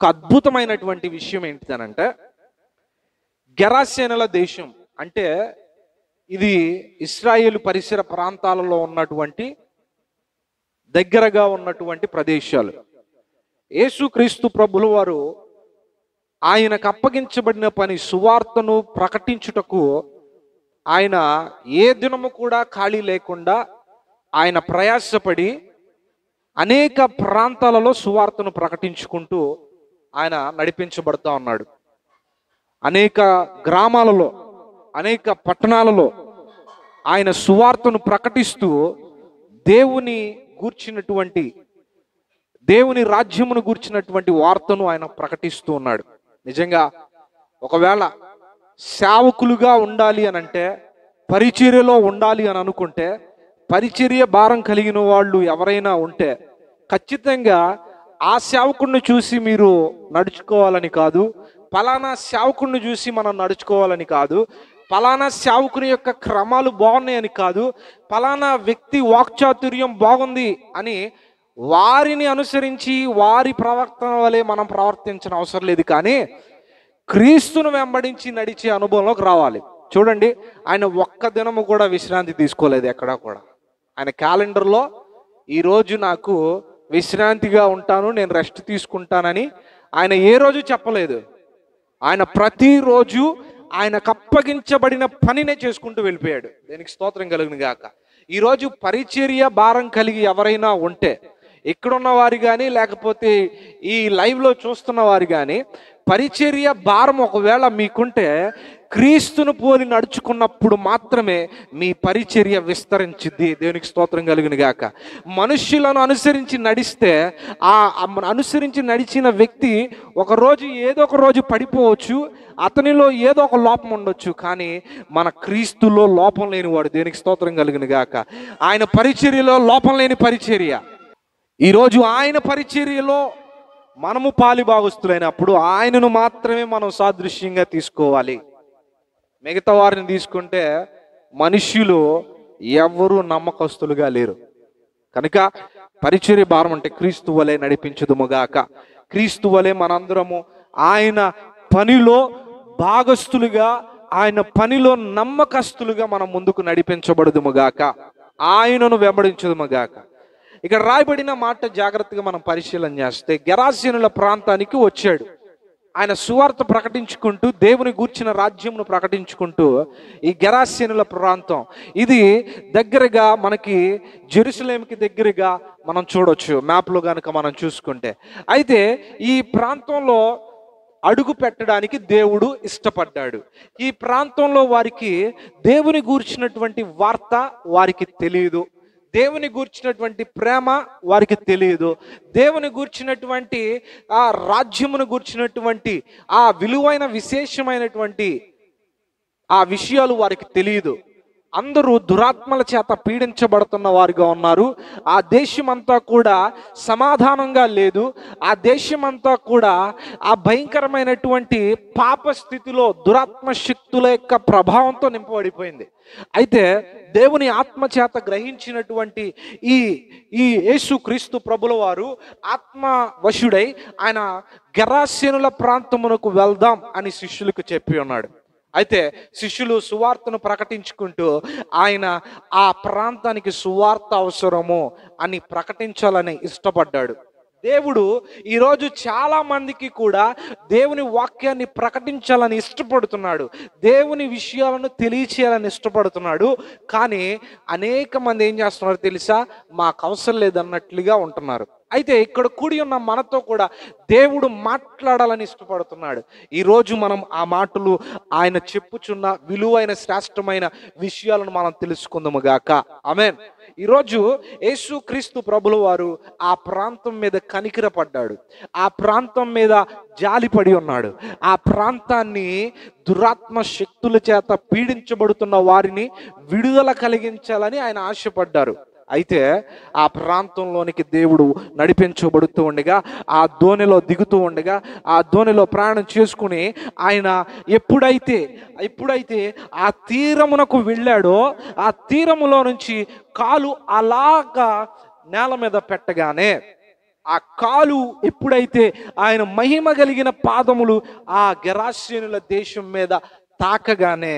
ఒక అద్భుతమైనటువంటి విషయం ఏంటిదనంటే, గెరాసేనుల దేశం అంటే ఇది ఇశ్రాయేలు పరిసర ప్రాంతాలలో ఉన్నటువంటి దగ్గరగా ఉన్నటువంటి ప్రదేశాలు. యేసుక్రీస్తు ప్రభుల వారు ఆయనకు అప్పగించబడిన పని సువార్తను ప్రకటించుటకు ఆయన ఏ దినము కూడా ఖాళీ లేకుండా ఆయన ప్రయాసపడి అనేక ప్రాంతాలలో సువార్తను ప్రకటించుకుంటూ ఆయన నడిపించబడతా ఉన్నాడు. అనేక గ్రామాలలో, అనేక పట్టణాలలో ఆయన సువార్తను ప్రకటిస్తూ దేవుని గూర్చినటువంటి, దేవుని రాజ్యమును గూర్చినటువంటి వార్తను ఆయన ప్రకటిస్తూ ఉన్నాడు. నిజంగా ఒకవేళ సేవకులుగా ఉండాలి అని అంటే, పరిచర్యలో ఉండాలి అని అనుకుంటే, పరిచర్య భారం కలిగిన వాళ్ళు ఎవరైనా ఉంటే ఖచ్చితంగా ఆ సేవకుడిని చూసి మీరు నడుచుకోవాలని కాదు, పలానా సేవకుడిని చూసి మనం నడుచుకోవాలని కాదు, పలానా సేవకుని యొక్క క్రమాలు బాగున్నాయని కాదు, పలానా వ్యక్తి వాక్చాతుర్యం బాగుంది అని వారిని అనుసరించి వారి ప్రవర్తన వలె మనం ప్రవర్తించిన అవసరం లేదు. కానీ క్రీస్తును వెంబడించి నడిచే అనుభవంలోకి రావాలి. చూడండి, ఆయన ఒక్క దినము కూడా విశ్రాంతి తీసుకోలేదు ఎక్కడా కూడా. ఆయన క్యాలెండర్లో ఈరోజు నాకు విశ్రాంతిగా ఉంటాను, నేను రెస్ట్ తీసుకుంటానని ఆయన ఏ రోజు చెప్పలేదు. ఆయన ప్రతిరోజు ఆయనకు అప్పగించబడిన పనినే చేసుకుంటూ వెళ్ళిపోయాడు. దేనికి స్తోత్రం కలుగును గాక. ఈరోజు పరిచర్య భారం కలిగి ఎవరైనా ఉంటే, ఇక్కడున్న వారు కానీ లేకపోతే ఈ లైవ్లో చూస్తున్న వారు కానీ, పరిచర్య భారం ఒకవేళ మీకుంటే క్రీస్తును పోలి నడుచుకున్నప్పుడు మాత్రమే మీ పరిచర్య విస్తరించిద్ది. దేవునికి స్తోత్రం కలుగును గాక. మనుష్యులను అనుసరించి నడిస్తే ఆ అనుసరించి నడిచిన వ్యక్తి ఒకరోజు ఏదో ఒక రోజు పడిపోవచ్చు, అతనిలో ఏదో ఒక లోపం ఉండొచ్చు. కానీ మన క్రీస్తులో లోపం లేనివాడు. దేనికి స్తోత్రం కలుగును గాక. ఆయన పరిచర్యలో లోపం లేని పరిచర్య. ఈరోజు ఆయన పరిచర్యలో మనము పాలిభాగస్తులైనప్పుడు ఆయనను మాత్రమే మనం సాదృశ్యంగా తీసుకోవాలి. మిగతా వారిని తీసుకుంటే మనుష్యులు ఎవరు నమ్మకస్తులుగా లేరు. కనుక పరిచర్య భారం అంటే క్రీస్తు వలె నడిపించుదుముగాక. క్రీస్తు వలె మనందరము ఆయన పనిలో భాగస్తులుగా, ఆయన పనిలో నమ్మకస్తులుగా మనం ముందుకు నడిపించబడుదుముగాక, ఆయనను వెంబడించుదుముగాక. ఇక్కడ రాయబడిన మాట జాగ్రత్తగా మనం పరిశీలన చేస్తే, గెరాసేనుల ప్రాంతానికి వచ్చాడు. ఆయన సువార్త ప్రకటించుకుంటూ, దేవుని గూర్చిన రాజ్యమును ప్రకటించుకుంటూ, ఈ గెరాసేనుల ప్రాంతం ఇది దగ్గరగా మనకి జెరూసలేంకి దగ్గరగా మనం చూడొచ్చు మ్యాప్లో కనుక మనం చూసుకుంటే. అయితే ఈ ప్రాంతంలో అడుగు పెట్టడానికి దేవుడు ఇష్టపడ్డాడు. ఈ ప్రాంతంలో వారికి దేవుని గూర్చినటువంటి వార్త వారికి తెలియదు, దేవుని గూర్చినటువంటి ప్రేమ వారికి తెలియదు, దేవుని గూర్చినటువంటి ఆ రాజ్యమును గూర్చినటువంటి ఆ విలువైన విశేషమైనటువంటి ఆ విషయాలు వారికి తెలియదు. అందరూ దురాత్మల చేత పీడించబడుతున్న వారుగా ఉన్నారు. ఆ దేశమంతా కూడా సమాధానంగా లేదు. ఆ దేశమంతా కూడా ఆ భయంకరమైనటువంటి పాప స్థితిలో దురాత్మ శక్తుల యొక్క ప్రభావంతో నింపబడిపోయింది. అయితే దేవుని ఆత్మ చేత గ్రహించినటువంటి ఈ యేసుక్రీస్తు ప్రభుల వారు ఆత్మ వశుడై ఆయన గెరాసేనుల ప్రాంతమునకు వెళ్దాం అని శిష్యులకు చెప్పి ఉన్నాడు. అయితే శిష్యులు సువార్తను ప్రకటించుకుంటూ ఆయన ఆ ప్రాంతానికి సువార్త అవసరము అని ప్రకటించాలని ఇష్టపడ్డాడు. దేవుడు ఈరోజు చాలా మందికి కూడా దేవుని వాక్యాన్ని ప్రకటించాలని ఇష్టపడుతున్నాడు, దేవుని విషయాలను తెలియచేయాలని ఇష్టపడుతున్నాడు. కానీ అనేక మంది ఏం చేస్తున్నారు తెలుసా, మాకు అవసరం లేదన్నట్లుగా ఉంటున్నారు. అయితే ఇక్కడ కూడి ఉన్న మనతో కూడా దేవుడు మాట్లాడాలని ఇష్టపడుతున్నాడు. ఈరోజు మనం ఆ మాటలు ఆయన చెప్పుచున్న విలువైన శ్రేష్టమైన విషయాలను మనం తెలుసుకుందాము గాక. ఆమేన్. ఈరోజు యేసుక్రీస్తు ప్రభుల వారు ఆ ప్రాంతం మీద కనికరపడ్డాడు, ఆ ప్రాంతం మీద జాలిపడి ఉన్నాడు. ఆ ప్రాంతాన్ని దురాత్మ శక్తుల చేత పీడించబడుతున్న వారిని విడుదల కలిగించాలని ఆయన ఆశపడ్డారు. అయితే ఆ ప్రాంతంలోనికి దేవుడు నడిపించబడుతూ ఉండగా, ఆ దోణిలో దిగుతూ ఉండగా, ఆ దోణిలో ప్రయాణం చేసుకుని ఆయన ఎప్పుడైతే ఆ తీరమునకు వెళ్ళాడో, ఆ తీరములో నుంచి కాలు అలాగా నేల మీద పెట్టగానే ఆ కాలు ఎప్పుడైతే ఆయన మహిమ కలిగిన పాదములు ఆ గెరాసేనుల దేశం మీద తాకగానే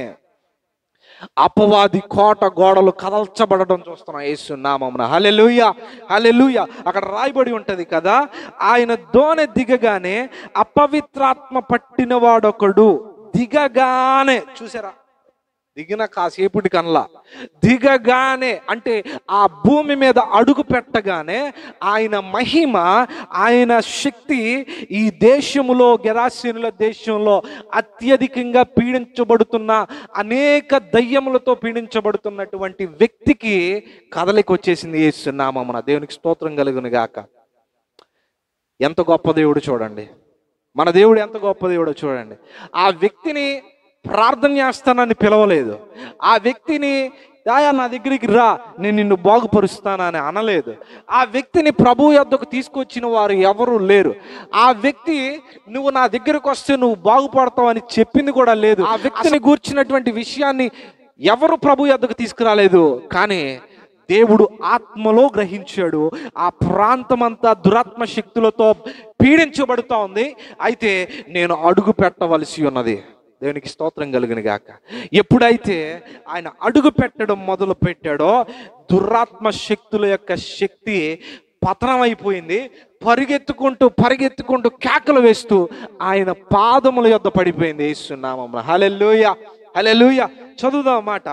అపవాది కోట గోడలు కదల్చబడడం చూస్తున్నాం యేసు నామమున. హల్లెలూయా, హల్లెలూయా. అక్కడ రాయబడి ఉంటది కదా, ఆయన దోణి దిగగానే అపవిత్రాత్మ పట్టిన వాడొకడు దిగగానే, చూసారా, దిగిన కాసేపుడి కల్లా దిగగానే అంటే ఆ భూమి మీద అడుగు పెట్టగానే ఆయన మహిమ, ఆయన శక్తి ఈ దేశములో, గెరాసేనుల దేశంలో అత్యధికంగా పీడించబడుతున్న, అనేక దయ్యములతో పీడించబడుతున్నటువంటి వ్యక్తికి కదలిక వచ్చేసింది యేసు నామమున. దేవునికి స్తోత్రం కలుగును గాక. ఎంత గొప్ప దేవుడు చూడండి, మన దేవుడు ఎంత గొప్ప దేవుడో చూడండి. ఆ వ్యక్తిని ప్రార్థన చేస్తానని పిలవలేదు, ఆ వ్యక్తిని దాయా నా దగ్గరికి రా నేను నిన్ను బాగుపరుస్తానని అనలేదు, ఆ వ్యక్తిని ప్రభు యొద్దకు తీసుకొచ్చిన వారు ఎవరు లేరు, ఆ వ్యక్తి నువ్వు నా దగ్గరకు వస్తే నువ్వు బాగుపడతావు అని చెప్పింది కూడా లేదు, ఆ వ్యక్తిని గూర్చినటువంటి విషయాన్ని ఎవరు ప్రభు యొద్దకు తీసుకురాలేదు. కానీ దేవుడు ఆత్మలో గ్రహించాడు, ఆ ప్రాంతమంతా దురాత్మ శక్తులతో పీడించబడుతూ ఉంది, అయితే నేను అడుగు పెట్టవలసి ఉన్నది. దేవునికి స్తోత్రం కలుగును గాక. ఎప్పుడైతే ఆయన అడుగు పెట్టడం మొదలు పెట్టాడో దురాత్మ శక్తుల యొక్క శక్తి పతనం అయిపోయింది. పరిగెత్తుకుంటూ పరిగెత్తుకుంటూ కేకలు వేస్తూ ఆయన పాదముల యొద్ద పడిపోయింది యేసు నామమున. హల్లెలూయా, హల్లెలూయా. చదువుదాం మాట.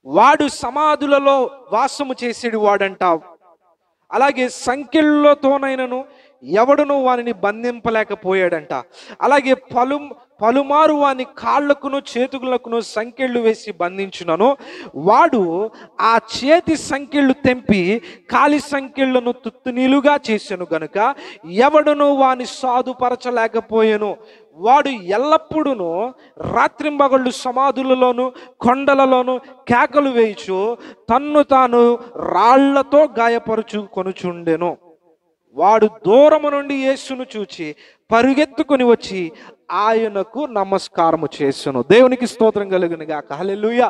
వాడు సమాధులలో వాసము చేసేడు వాడంట, అలాగే సంకెళ్ళతోనైనను ఎవడును వానిని బంధింపలేకపోయాడంట. అలాగే పలుమారు వాని కాళ్లకును చేతులకును సంకెళ్ళు వేసి బంధించునను వాడు ఆ చేతి సంకెళ్ళు తెంపి కాలి సంకెళ్లను తుత్తునీలుగా చేసెను గనుక ఎవడును వాని సాధుపరచలేకపోయెను. వాడు ఎల్లప్పుడూ రాత్రింబగళ్ళు సమాధులలోను కొండలలోను కేకలు వేయిచు తన్ను తాను రాళ్లతో గాయపరుచు కొనుచుండెను. వాడు దూరము నుండి యేసును చూచి పరుగెత్తుకుని వచ్చి ఆయనకు నమస్కారము చేసును. దేవునికి స్తోత్రం కలుగును గాక. హల్లెలూయా.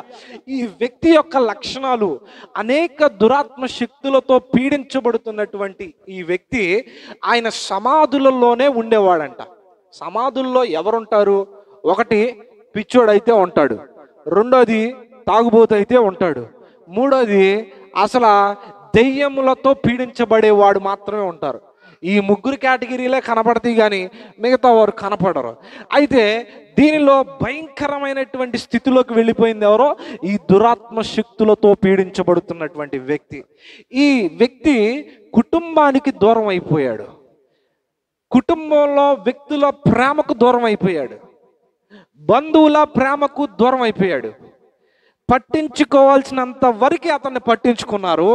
ఈ వ్యక్తి యొక్క లక్షణాలు, అనేక దురాత్మ శక్తులతో పీడించబడుతున్నటువంటి ఈ వ్యక్తి ఆయన సమాధులలోనే ఉండేవాడంట. సమాధుల్లో ఎవరుంటారు? ఒకటి పిచ్చోడైతే ఉంటాడు, రెండోది తాగుబోతు అయితే ఉంటాడు, మూడోది అసలు దెయ్యములతో పీడించబడేవాడు మాత్రమే ఉంటారు. ఈ ముగ్గురు కేటగిరీలే కనపడతాయి కానీ మిగతా వారు కనపడరు. అయితే దీనిలో భయంకరమైనటువంటి స్థితిలోకి వెళ్ళిపోయింది ఎవరో? ఈ దురాత్మ శక్తులతో పీడించబడుతున్నటువంటి వ్యక్తి. ఈ వ్యక్తి కుటుంబానికి దూరం అయిపోయాడు, కుటుంబంలో వ్యక్తుల ప్రేమకు దూరం అయిపోయాడు, బంధువుల ప్రేమకు దూరం అయిపోయాడు. పట్టించుకోవాల్సినంత వరకు అతన్ని పట్టించుకున్నారు,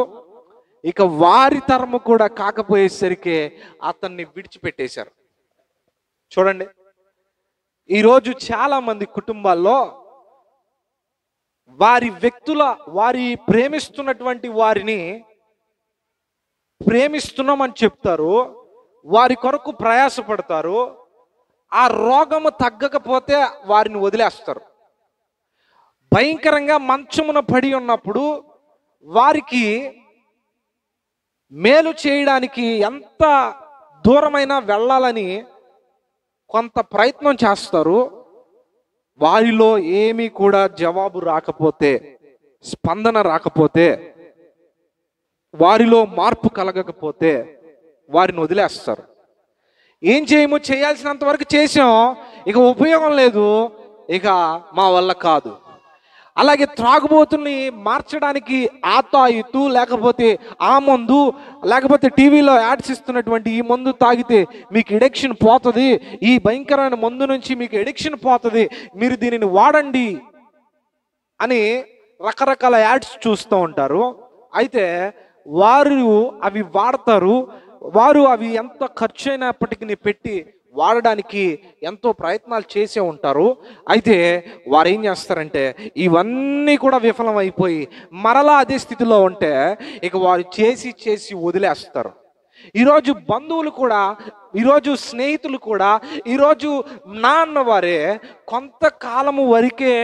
ఇక వారి తరము కూడా కాకపోయేసరికి అతన్ని విడిచిపెట్టేశారు. చూడండి, ఈరోజు చాలా మంది కుటుంబాల్లో వారి ప్రేమిస్తున్నటువంటి వారిని ప్రేమిస్తున్నామని చెప్తారు, వారి కొరకు ప్రయాసపడతారు, ఆ రోగము తగ్గకపోతే వారిని వదిలేస్తారు. భయంకరంగా మంచమున పడి ఉన్నప్పుడు వారికి మేలు చేయడానికి ఎంత దూరమైనా వెళ్ళాలని కొంత ప్రయత్నం చేస్తారు. వారిలో ఏమీ కూడా జవాబు రాకపోతే, స్పందన రాకపోతే, వారిలో మార్పు కలగకపోతే వారిని వదిలేస్తారు. ఏం చేయము, చేయాల్సినంత వరకు చేసాం, ఇక ఉపయోగం లేదు, ఇక మా వల్ల కాదు. అలాగే త్రాగుబోతుని మార్చడానికి ఆ తాయితు, లేకపోతే ఆ మందు, లేకపోతే టీవీలో యాడ్స్ ఇస్తున్నటువంటి ఈ మందు తాగితే మీకు ఎడిక్షన్ పోతుంది, ఈ భయంకరమైన మందు నుంచి మీకు ఎడిక్షన్ పోతుంది, మీరు దీనిని వాడండి అని రకరకాల యాడ్స్ చూస్తూ ఉంటారు. అయితే వారు అవి వాడతారు, వారు అవి ఎంత ఖర్చు అయినప్పటికీ పెట్టి వాడడానికి ఎంతో ప్రయత్నాలు చేసే ఉంటారు. అయితే వారు ఏం చేస్తారంటే ఇవన్నీ కూడా విఫలం అయిపోయి మరలా అదే స్థితిలో ఉంటే ఇక వారు చేసి చేసి వదిలేస్తారు. ఈరోజు బంధువులు కూడా, ఈరోజు స్నేహితులు కూడా, ఈరోజు నాన్న వారే కొంతకాలము వరకే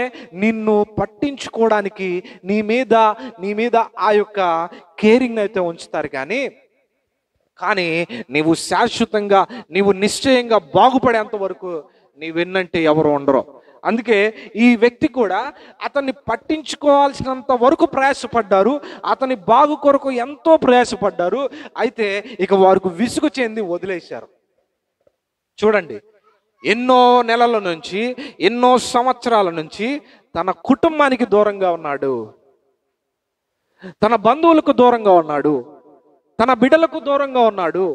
నిన్ను పట్టించుకోవడానికి నీ మీద ఆ యొక్క కేరింగ్ అయితే ఉంచుతారు. కానీ కానీ నీవు శాశ్వతంగా, నీవు నిశ్చయంగా బాగుపడేంత వరకు నీవెన్నంటే ఎవరు ఉండరు. అందుకే ఈ వ్యక్తి కూడా అతన్ని పట్టించుకోవాల్సినంత వరకు ప్రయాసపడ్డారు, అతని బాగు కొరకు ఎంతో ప్రయాసపడ్డారు. అయితే ఇక వారికి విసుగు చెంది వదిలేశారు. చూడండి, ఎన్నో నెలల నుంచి, ఎన్నో సంవత్సరాల నుంచి తన కుటుంబానికి దూరంగా ఉన్నాడు, తన బంధువులకు దూరంగా ఉన్నాడు, తన బిడ్డలకు దూరంగా ఉన్నాడు,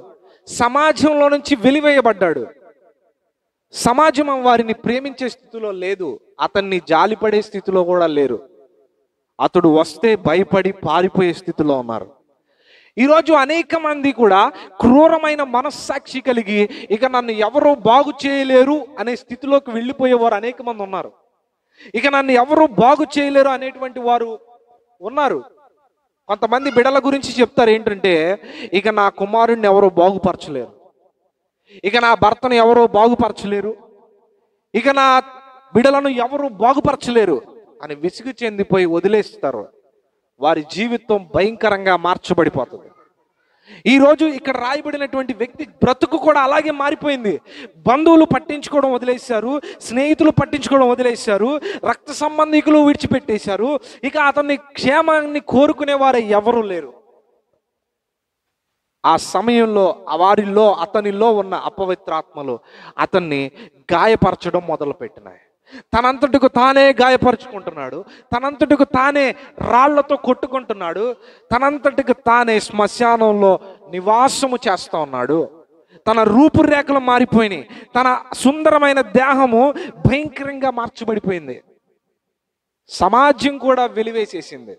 సమాజంలో నుంచి వెలివేయబడ్డాడు. సమాజం వారిని ప్రేమించే స్థితిలో లేదు, అతన్ని జాలిపడే స్థితిలో కూడా లేరు. అతడు వస్తే భయపడి పారిపోయే స్థితిలో ఉన్నారు. ఈరోజు అనేక మంది కూడా క్రూరమైన మనస్సాక్షి కలిగి ఇక నన్ను ఎవరూ బాగు చేయలేరు అనే స్థితిలోకి వెళ్ళిపోయేవారు అనేక మంది ఉన్నారు. ఇక నన్ను ఎవరూ బాగు చేయలేరు అనేటువంటి వారు ఉన్నారు. కొంతమంది బిడ్డల గురించి చెప్తారు ఏంటంటే, ఇక నా కుమారుడిని ఎవరో బాగుపరచలేరు, ఇక నా భర్తను ఎవరో బాగుపరచలేరు, ఇక నా బిడ్డలను ఎవరు బాగుపరచలేరు అని విసుగు చెందిపోయి వదిలేస్తారు. వారి జీవితం భయంకరంగా మార్చబడిపోతుంది. ఈరోజు ఇక్కడ రాయబడినటువంటి వ్యక్తి బ్రతుకు కూడా అలాగే మారిపోయింది. బంధువులు పట్టించుకోవడం వదిలేశారు, స్నేహితులు పట్టించుకోవడం వదిలేశారు, రక్త సంబంధికులు విడిచిపెట్టేశారు. ఇక అతన్ని క్షేమాన్ని కోరుకునేవారు ఎవరు లేరు. ఆ సమయంలో వారిలో, అతనిలో ఉన్న అపవిత్రాత్మలు అతన్ని గాయపరచడం మొదలుపెట్టినాయి. తనంతటికి తానే గాయపరుచుకుంటున్నాడు, తనంతటికి తానే రాళ్లతో కొట్టుకుంటున్నాడు, తనంతటికి తానే శ్మశానంలో నివాసము చేస్తూ ఉన్నాడు. తన రూపురేఖలు మారిపోయినాయి, తన సుందరమైన దేహము భయంకరంగా మార్చబడిపోయింది. సమాజం కూడా వెలివేసేసింది.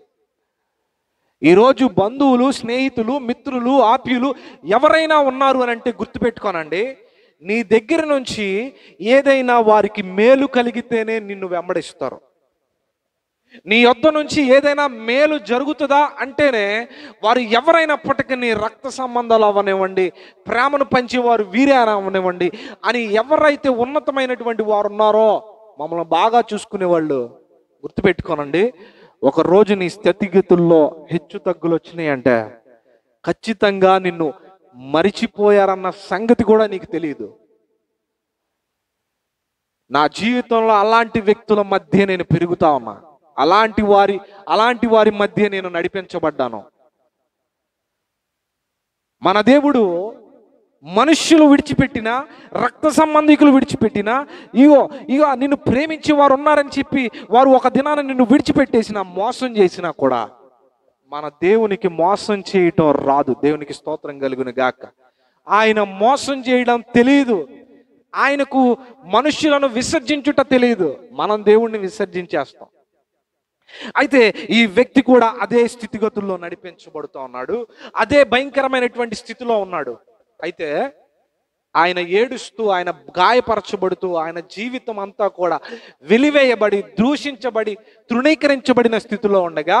ఈరోజు బంధువులు, స్నేహితులు, మిత్రులు, ఆప్యులు ఎవరైనా ఉన్నారు అని అంటే గుర్తుపెట్టుకోనండి, నీ దగ్గర నుంచి ఏదైనా వారికి మేలు కలిగితేనే నిన్ను వెంబడిస్తారు. నీ యొద్ద నుంచి ఏదైనా మేలు జరుగుతుందా అంటేనే వారు ఎవరైనప్పటికీ నీ రక్త సంబంధాలు అవనివ్వండి, ప్రేమను పంచేవారు వీరే అవనివ్వండి అని ఎవరైతే ఉన్నతమైనటువంటి వారు ఉన్నారో, మమ్మల్ని బాగా చూసుకునేవాళ్ళు, గుర్తుపెట్టుకోనండి, ఒకరోజు నీ స్థితిగతుల్లో హెచ్చు తగ్గులు వచ్చినాయంటే ఖచ్చితంగా నిన్ను మరిచిపోయారన్న సంగతి కూడా నీకు తెలియదు. నా జీవితంలో అలాంటి వ్యక్తుల మధ్య నేను పెరుగుతా ఉన్నా, అలాంటి వారి మధ్య నేను నడిపించబడ్డాను. మన దేవుడు మనుష్యులు విడిచిపెట్టినా, రక్త సంబంధికులు విడిచిపెట్టినా, ఇగో నిన్ను ప్రేమించి వారు ఉన్నారని చెప్పి వారు ఒక దినాన నిన్ను విడిచిపెట్టేసినా, మోసం చేసినా కూడా మన దేవునికి మోసం చేయటం రాదు. దేవునికి స్తోత్రం కలుగును గాక. ఆయన మోసం చేయడం తెలియదు, ఆయనకు మనుష్యులను విసర్జించుట తెలియదు. మనం దేవుణ్ణి విసర్జించేస్తాం. అయితే ఈ వ్యక్తి కూడా అదే స్థితిగతుల్లో నడిపించబడుతూ ఉన్నాడు, అదే భయంకరమైనటువంటి స్థితిలో ఉన్నాడు. అయితే ఆయన ఏడుస్తూ, ఆయన గాయపరచబడుతూ, ఆయన జీవితం అంతా కూడా వెలివేయబడి, దూషించబడి, తృణీకరించబడిన స్థితిలో ఉండగా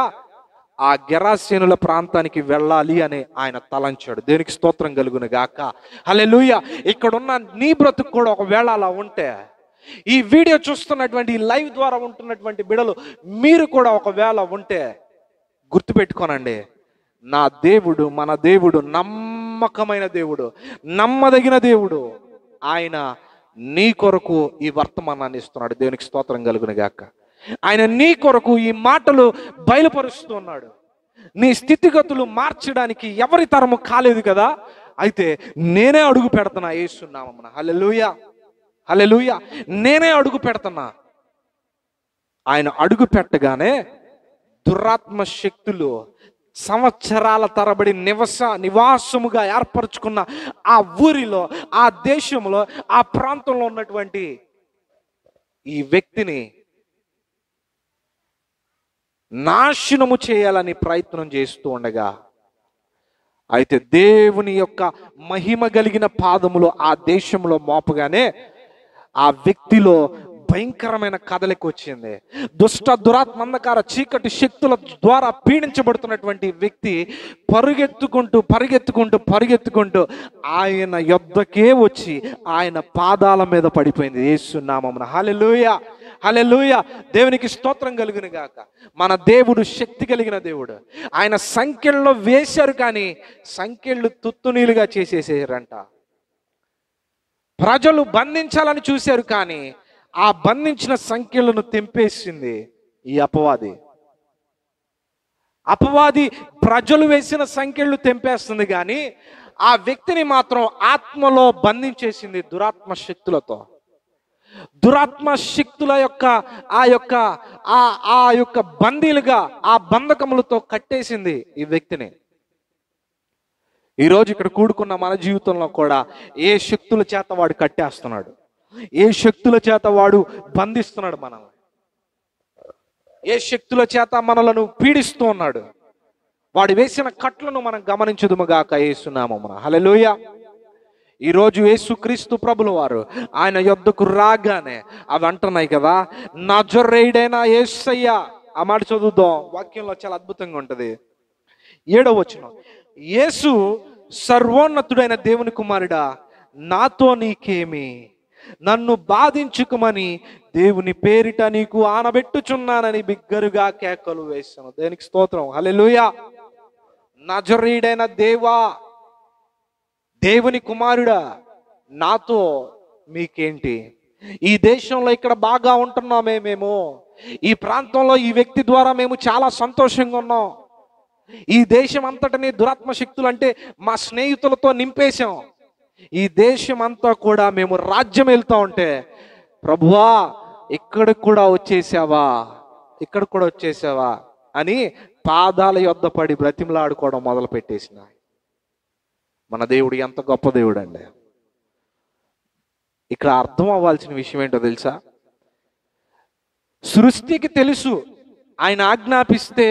ఆ గెరాసేనుల ప్రాంతానికి వెళ్ళాలి అని ఆయన తలంచాడు. దేనికి స్తోత్రం కలుగును గాక. హల్లెలూయా. ఇక్కడున్న నీ బ్రతుకు కూడా ఒకవేళ అలా ఉంటే, ఈ వీడియో చూస్తున్నటువంటి, ఈ లైవ్ ద్వారా ఉంటున్నటువంటి బిడలు మీరు కూడా ఒకవేళ ఉంటే గుర్తుపెట్టుకోనండి, నా దేవుడు, మన దేవుడు నమ్మకమైన దేవుడు, నమ్మదగిన దేవుడు. ఆయన నీ కొరకు ఈ వర్తమానాన్ని ఇస్తున్నాడు. దేవునికి స్తోత్రం కలుగును గాక. ఆయన నీ కొరకు ఈ మాటలు బయలుపరుస్తున్నాడు. నీ స్థితిగతులు మార్చడానికి ఎవరి తరము కాలేదు కదా. అయితే నేనే అడుగు పెడుతున్నా యేసు నామమున. హల్లెలూయా, హల్లెలూయా. నేనే అడుగు పెడుతున్నా. ఆయన అడుగు పెట్టగానే దురాత్మ శక్తులు సంవత్సరాల తరబడి నివాసముగా ఏర్పరచుకున్న ఆ ఊరిలో, ఆ దేశంలో, ఆ ప్రాంతంలో ఉన్నటువంటి ఈ వ్యక్తిని నాశనము చేయాలని ప్రయత్నం చేస్తూ ఉండగా, అయితే దేవుని యొక్క మహిమ కలిగిన పాదములు ఆ దేశంలో మోపగానే ఆ వ్యక్తిలో భయంకరమైన కదలిక వచ్చింది. దురాత్మ చీకటి శక్తుల ద్వారా పీడించబడుతున్నటువంటి వ్యక్తి పరిగెత్తుకుంటూ ఆయన యొద్దకే వచ్చి ఆయన పాదాల మీద పడిపోయింది. యేసు నామమున. హల్లెలూయా, హల్లెలూయా. దేవునికి స్తోత్రం కలుగును గాక. మన దేవుడు శక్తి కలిగిన దేవుడు. ఆయన సంకెళ్ళలో వేశారు, కానీ సంకెళ్ళు తుత్తునీలుగా చేసేసారంట. ప్రజలు బంధించాలని చూశారు, కానీ ఆ బంధించిన సంకెళ్ళను తెంపేసింది ఈ అపవాది. అపవాది ప్రజలు వేసిన సంకెళ్ళు తెంపేస్తుంది, కానీ ఆ వ్యక్తిని మాత్రం ఆత్మలో బంధించేసింది దురాత్మ శక్తులతో. దురాత్మ శక్తుల యొక్క ఆ యొక్క బందీలుగా, ఆ బంధకములతో కట్టేసింది ఈ వ్యక్తిని. ఈరోజు ఇక్కడ కూడుకున్న మన జీవితంలో కూడా ఏ శక్తుల చేత వాడు కట్టేస్తున్నాడు, ఏ శక్తుల చేత వాడు బంధిస్తున్నాడు మనల్ని, ఏ శక్తుల చేత మనలను పీడిస్తూ ఉన్నాడు, వాడు వేసిన కట్లను మనం గమనించుదుముగాక యేసునామమున. హల్లెలూయా. ఈరోజు యేసుక్రీస్తు ప్రభుల వారు ఆయన యొద్దకు రాగానే అవి అంటున్నాయి కదా, నజరేయుడైన యేసయ్య. ఆ మాట చదువుదాం, వాక్యంలో చాలా అద్భుతంగా ఉంటుంది. 7వ వచనం, యేసు సర్వోన్నతుడైన దేవుని కుమారుడా, నాతో నీకేమి, నన్ను బాధించుకుమని దేవుని పేరిట నీకు ఆనబెట్టుచున్నానని బిగ్గరుగా కేకలు వేశాను. దేనికి స్తోత్రం. హల్లెలూయా. నజరేయుడైన దేవా, దేవుని కుమారుడా, నాతో మీకేంటి? ఈ దేశంలో ఇక్కడ బాగా ఉంటున్నామే మేము, ఈ ప్రాంతంలో ఈ వ్యక్తి ద్వారా మేము చాలా సంతోషంగా ఉన్నాం, ఈ దేశం అంతటిని దురాత్మ శక్తులు అంటే మా స్నేహితులతో నింపేశాం, ఈ దేశం అంతా కూడా మేము రాజ్యం వెళ్తా ఉంటే, ప్రభువా ఇక్కడికి కూడా వచ్చేసావా, ఇక్కడ కూడా వచ్చేసావా అని పాదాల యొద్ద పడి బ్రతిమలాడుకోవడం మొదలు పెట్టేసిన మన దేవుడు ఎంత గొప్ప దేవుడు అండి. ఇక్కడ అర్థం అవ్వాల్సిన విషయం ఏంటో తెలుసా? సృష్టికి తెలుసు ఆయన ఆజ్ఞాపిస్తే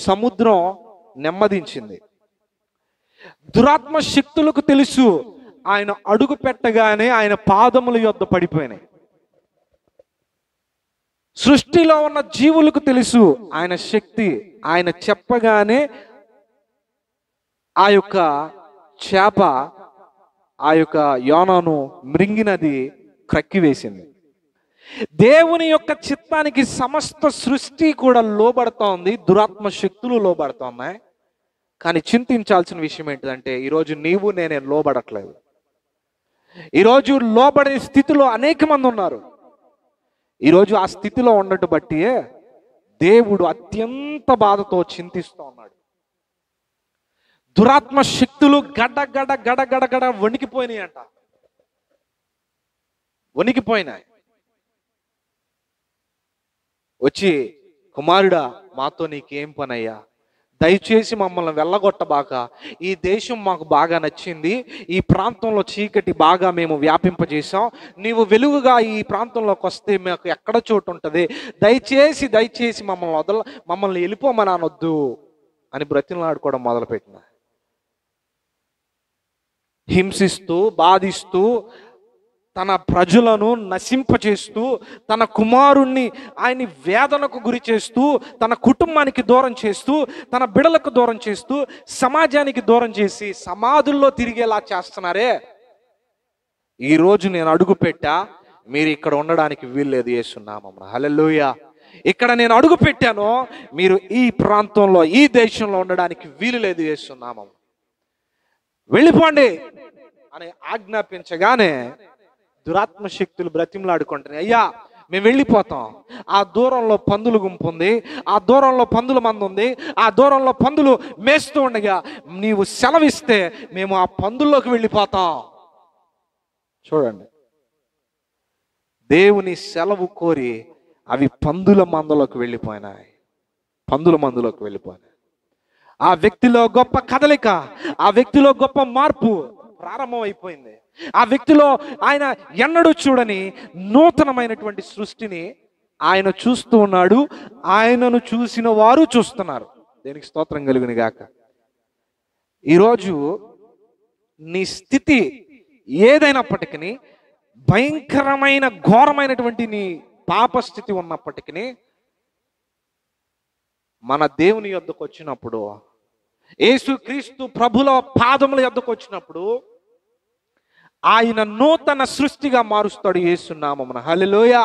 సముద్రం నెమ్మదించింది. దురాత్మ శక్తులకు తెలుసు ఆయన అడుగు పెట్టగానే ఆయన పాదముల యొద్ద పడిపోయినాయి. సృష్టిలో ఉన్న జీవులకు తెలుసు ఆయన శక్తి, ఆయన చెప్పగానే ఆ యొక్క చేప ఆ యొక్క యోనాను మృంగినది క్రక్కివేసింది. దేవుని యొక్క చిత్తానికి సమస్త సృష్టి కూడా లోబడతా ఉంది, దురాత్మ శక్తులు లోబడతా ఉన్నాయి. కానీ చింతించాల్సిన విషయం ఏంటంటే ఈరోజు నీవు నేనే లోబడట్లేదు. ఈరోజు లోబడే స్థితిలో అనేక మంది ఉన్నారు. ఈరోజు ఆ స్థితిలో ఉండటం బట్టి దేవుడు అత్యంత బాధతో చింతిస్తూ ఉన్నాడు. దురాత్మ శక్తులు గడ గడ గడ గడ గడ వణికిపోయినాయి అంట, వణికిపోయినాయి. వచ్చి కుమారుడా మాతో నీకేం పనయ్యా, దయచేసి మమ్మల్ని వెళ్ళగొట్టబాక, ఈ దేశం మాకు బాగా నచ్చింది, ఈ ప్రాంతంలో చీకటి బాగా మేము వ్యాపింపజేసాం, నీవు వెలుగుగా ఈ ప్రాంతంలోకి వస్తే మాకు ఎక్కడ చోటు ఉంటుంది, దయచేసి దయచేసి మమ్మల్ని వెళ్ళిపోమని అనొద్దు అని బ్రతిమలాడుకోవడం మొదలుపెట్టిన. హింసిస్తూ బాధిస్తూ తన ప్రజలను నశింపచేస్తూ తన కుమారుణ్ణి ఆయన్ని వేదనకు గురి చేస్తూ తన కుటుంబానికి దూరం చేస్తూ తన బిడలకు దూరం చేస్తూ సమాజానికి దూరం చేసి సమాధుల్లో తిరిగేలా చేస్తున్నారే. ఈరోజు నేను అడుగు పెట్టా, మీరు ఇక్కడ ఉండడానికి వీల్లేదు యేసునామమున. హల్లెలూయా. ఇక్కడ నేను అడుగు పెట్టాను, మీరు ఈ ప్రాంతంలో ఈ దేశంలో ఉండడానికి వీలు లేదు యేసునామమున. వెళ్ళిపోండి అని ఆజ్ఞాపించగానే దురాత్మ శక్తులు బ్రతిమలాడుకుంటున్నాయి. అయ్యా మేము వెళ్ళిపోతాం, ఆ దూరంలో పందులు గుంపు ఉంది, ఆ దూరంలో పందుల మంది ఉంది, ఆ దూరంలో పందులు మేస్తూ ఉండగా నీవు సెలవిస్తే మేము ఆ పందుల్లోకి వెళ్ళిపోతాం. చూడండి, దేవుని సెలవు కోరి అవి పందుల మందలోకి వెళ్ళిపోయినాయి, పందుల మందులోకి వెళ్ళిపోయినాయి. ఆ వ్యక్తిలో గొప్ప కదలిక, ఆ వ్యక్తిలో గొప్ప మార్పు ప్రారంభం అయిపోయింది. ఆ వ్యక్తిలో ఆయన ఎన్నడూ చూడని నూతనమైనటువంటి సృష్టిని ఆయన చూస్తూ ఉన్నాడు, ఆయనను చూసిన వారు చూస్తున్నారు. దేనికి స్తోత్రం కలుగును గాక. ఈరోజు నీ స్థితి ఏదైనప్పటికీ, భయంకరమైన ఘోరమైనటువంటి నీ పాప స్థితి ఉన్నప్పటికీ, మన దేవుని యొద్దకు వచ్చినప్పుడు, యేసుక్రీస్తు ప్రభుల పాదముల యొద్దకు వచ్చినప్పుడు ఆయన నూతన సృష్టిగా మారుస్తాడు యేసునామమున. హల్లెలూయా.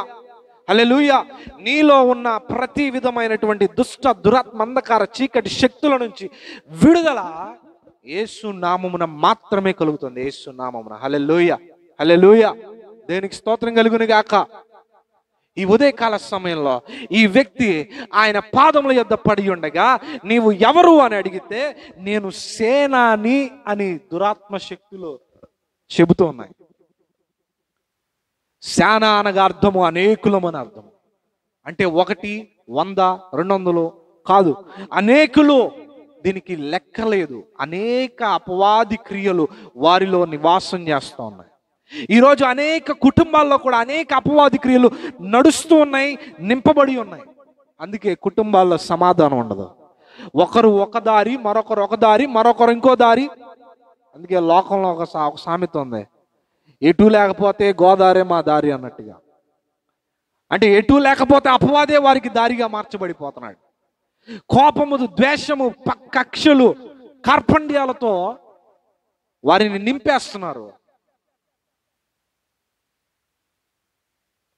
హల్లెలూయా. నీలో ఉన్న ప్రతి విధమైనటువంటి దుష్ట దురాత్మ అంధకార చీకటి శక్తుల నుంచి విడుదల యేసు నామమున మాత్రమే కలుగుతుంది. యేసు నామమున. హల్లెలూయా, హల్లెలూయా. దేనికి స్తోత్రం కలుగును గాక. ఈ ఉదయకాల సమయంలో ఈ వ్యక్తి ఆయన పాదముల యొద్ద పడి ఉండగా, నీవు ఎవరు అని అడిగితే, నేను సేనాని అని దురాత్మ శక్తులు చెబుతూ ఉన్నాయి. సేన అనగా అర్థము అనేకులము అని అర్థము. అంటే 1, 100, 200 కాదు, అనేకులు. దీనికి లెక్క లేదు. అనేక అపవాది క్రియలు వారిలో నివాసం చేస్తూ ఉన్నాయి. ఈరోజు అనేక కుటుంబాల్లో కూడా అనేక అపవాది క్రియలు నడుస్తూ ఉన్నాయి, నింపబడి ఉన్నాయి. అందుకే కుటుంబాల్లో సమాధానం ఉండదు. ఒకరు ఒక దారి, మరొకరు ఒక దారి, మరొకరు ఇంకో దారి. అందుకే లోకంలో ఒక సామెత ఉంది, ఎటు లేకపోతే గోదారే మా దారి అన్నట్టుగా. అంటే ఎటు లేకపోతే అపవాదే వారికి దారిగా మార్చబడిపోతున్నాడు. కోపము, ద్వేషము, కక్షలు, కార్పణ్యాలతో వారిని నింపేస్తున్నారు.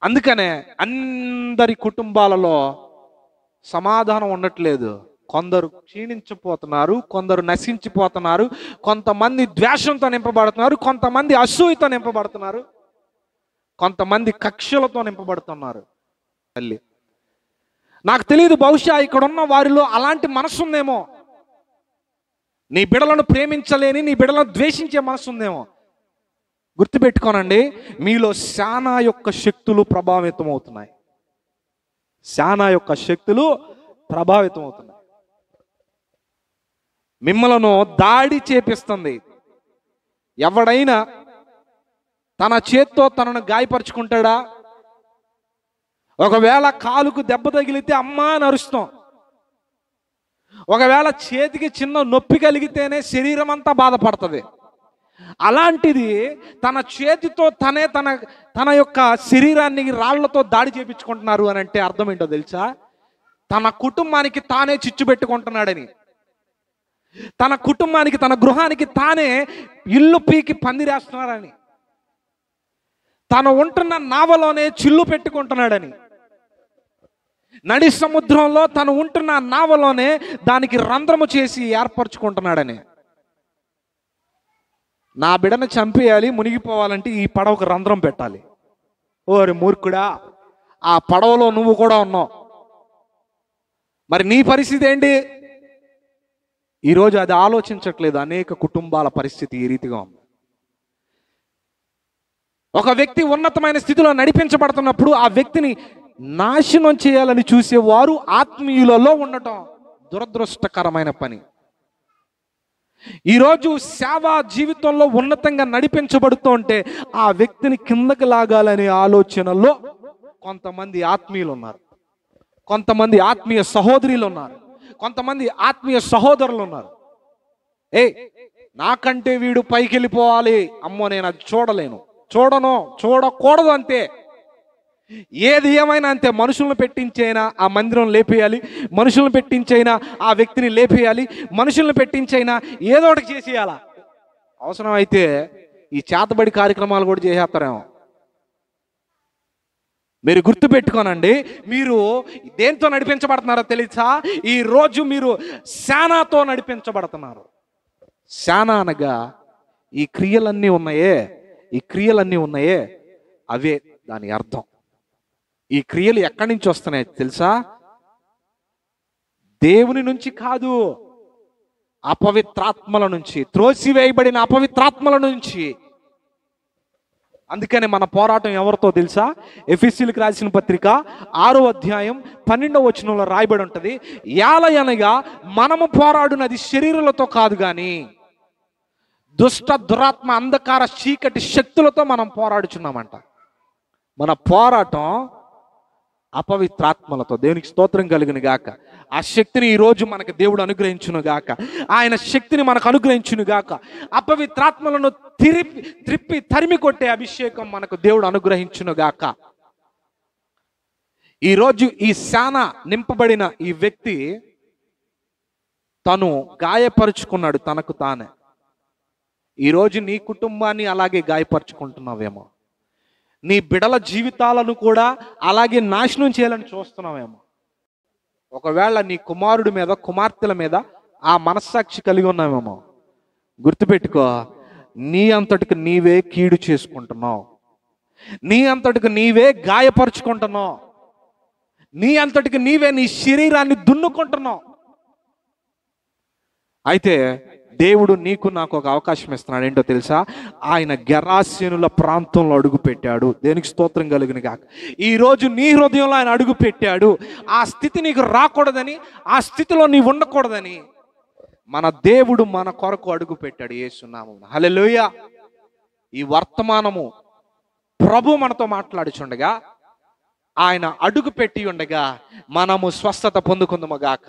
అందుకనే అందరి కుటుంబాలలో సమాధానం ఉండట్లేదు. కొందరు క్షీణించిపోతున్నారు, కొందరు నశించిపోతున్నారు, కొంతమంది ద్వేషంతో నింపబడుతున్నారు, కొంతమంది అసూయతో నింపబడుతున్నారు, కొంతమంది కక్షలతో నింపబడుతున్నారు. తల్లి, నాకు తెలియదు, బహుశా ఇక్కడ ఉన్న వారిలో అలాంటి మనసు ఉందేమో. నీ బిడ్డలను ప్రేమించలేని, నీ బిడ్డలను ద్వేషించే మనసు ఉందేమో. గుర్తుపెట్టుకోనండి, మీలో శానా యొక్క శక్తులు ప్రభావితం అవుతున్నాయి. శానా యొక్క శక్తులు ప్రభావితం అవుతున్నాయి. మిమ్మలను దాడి చేపిస్తుంది. ఎవడైనా తన చేత్తో తనను గాయపరుచుకుంటాడా? ఒకవేళ కాలుకు దెబ్బ తగిలితే అమ్మా అని అరుస్తాం. ఒకవేళ చేతికి చిన్న నొప్పి కలిగితేనే శరీరం అంతా బాధపడుతుంది. అలాంటిది తన చేతితో తనే తన యొక్క శరీరాన్ని రాళ్లతో దాడి చేపించుకుంటున్నారు అని అంటే అర్థం ఏంటో తెలుసా? తన కుటుంబానికి తానే చిచ్చు పెట్టుకుంటున్నాడని, తన కుటుంబానికి, తన గృహానికి తానే ఇల్లు పీకి పందిరేస్తున్నాడని, తను ఉంటున్న నావలోనే చిల్లు పెట్టుకుంటున్నాడని, నడి సముద్రంలో తను ఉంటున్న నావలోనే దానికి రంధ్రము చేసి ఏర్పరచుకుంటున్నాడని. నా బిడ్డను చంపేయాలి, మునిగిపోవాలంటే ఈ పడవకు రంధ్రం పెట్టాలి. ఓరి మూర్ఖుడా, ఆ పడవలో నువ్వు కూడా ఉన్నావు. మరి నీ పరిస్థితి ఏంటి? ఈరోజు అది ఆలోచించట్లేదు. అనేక కుటుంబాల పరిస్థితి ఈ రీతిగా ఉంది. ఒక వ్యక్తి ఉన్నతమైన స్థితిలో నడిపించబడుతున్నప్పుడు ఆ వ్యక్తిని నాశనం చేయాలని చూసేవారు ఆత్మీయులలో ఉండటం దురదృష్టకరమైన పని. ఈరోజు సేవా జీవితంలో ఉన్నతంగా నడిపించబడుతూ ఉంటే ఆ వ్యక్తిని కిందకి లాగాలనే ఆలోచనలో కొంతమంది ఆత్మీయులు ఉన్నారు, కొంతమంది ఆత్మీయ సహోదరులు ఉన్నారు, కొంతమంది ఆత్మీయ సహోదరులు ఉన్నారు. నాకంటే వీడు పైకి వెళ్ళిపోవాలి, అమ్మో నేను అది చూడలేను, చూడకూడదు అంతే. ఏది ఏమైనా అంతే. మనుషులను పెట్టించైనా ఆ మందిరం లేపేయాలి, మనుషులను పెట్టించైనా ఆ వ్యక్తిని లేపేయాలి, మనుషులను పెట్టించైనా ఏదో ఒకటి చేసేయాలా. అవసరం అయితే ఈ చేతబడి కార్యక్రమాలు కూడా చేసేస్తారేమో. మీరు గుర్తుపెట్టుకోనండి, మీరు దేంతో నడిపించబడుతున్నారో తెలుసా? ఈ రోజు మీరు శానాతో నడిపించబడుతున్నారు. శానా అనగా ఈ క్రియలన్నీ ఉన్నాయే, అవే దాని అర్థం. ఈ క్రియలు ఎక్కడి నుంచి వస్తున్నాయి తెలుసా? దేవుని నుంచి కాదు, అపవిత్రాత్మల నుంచి, త్రోసివేయబడిన అపవిత్రాత్మల నుంచి. అందుకనే మన పోరాటం ఎవరితో తెలుసా? ఎఫెసీయులకు రాసిన పత్రిక 6వ అధ్యాయం 12వ వచనంలో రాయబడి ఉంటుంది, యాలయనగా మనము పోరాడునది శరీరాలతో కాదు గాని దుష్ట దురాత్మ అంధకార చీకటి శక్తులతో మనం పోరాడుచున్నామంట. మన పోరాటం అపవిత్రాత్మలతో. దేవునికి స్తోత్రం కలుగును గాక. ఆ శక్తిని ఈరోజు మనకు దేవుడు అనుగ్రహించును గాక. ఆయన శక్తిని మనకు అనుగ్రహించును గాక. అపవిత్రాత్మలను త్రిప్పి తరిమి కొట్టే అభిషేకం మనకు దేవుడు అనుగ్రహించును గాక. ఈరోజు ఈ శానా నింపబడిన ఈ వ్యక్తి తను గాయపరుచుకున్నాడు తనకు తానే. ఈరోజు నీ కుటుంబాన్ని అలాగే గాయపరుచుకుంటున్నావేమో. నీ బిడల జీవితాలను కూడా అలాగే నాశనం చేయాలని చూస్తున్నావేమో. ఒకవేళ నీ కుమారుడి మీద, కుమార్తెల మీద ఆ మనస్సాక్షి కలిగి ఉన్నావేమో, గుర్తుపెట్టుకో, నీ అంతటికి నీవే కీడు చేసుకుంటున్నావు, నీ అంతటికి నీవే గాయపరుచుకుంటున్నావు, నీ అంతటికి నీవే నీ శరీరాన్ని దున్నుకుంటున్నావు. అయితే దేవుడు నీకు నాకు ఒక అవకాశం ఇస్తున్నాడు. ఏంటో తెలుసా? ఆయన గెరాసీనుల ప్రాంతంలో అడుగు పెట్టాడు. దేనికి స్తోత్రం కలుగును గాక. ఈరోజు నీ హృదయంలో ఆయన అడుగు పెట్టాడు. ఆ స్థితి నీకు రాకూడదని, ఆ స్థితిలో నీవు ఉండకూడదని మన దేవుడు మన కొరకు అడుగు పెట్టాడు యేసు నామమున. హల్లెలూయా. ఈ వర్తమానము ప్రభు మనతో మాట్లాడుచుండగా, ఆయన అడుగు పెట్టి ఉండగా మనము స్వస్థత పొందుకుందుముగాక,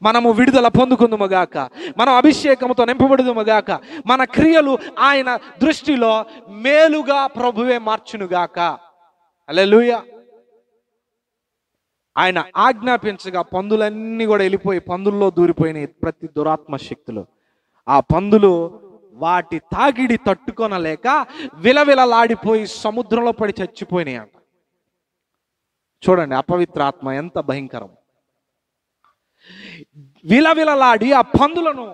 మనము విడుదల పొందుకుందుముగాక, మనం అభిషేకంతో నింపబడుదుముగాక, మన క్రియలు ఆయన దృష్టిలో మేలుగా ప్రభువే మార్చునుగాక. హల్లెలూయా. ఆయన ఆజ్ఞాపించగా పందులన్నీ కూడా వెళ్ళిపోయి పందుల్లో దూరిపోయినాయి ప్రతి దురాత్మ శక్తులు. ఆ పందులు వాటి తాగిడి తట్టుకొనలేక విలవిలలాడిపోయి సముద్రంలో పడి చచ్చిపోయినాయి అంట. చూడండి, అపవిత్ర ఆత్మ ఎంత భయంకరం. విలవిలలాడి ఆ పందులను,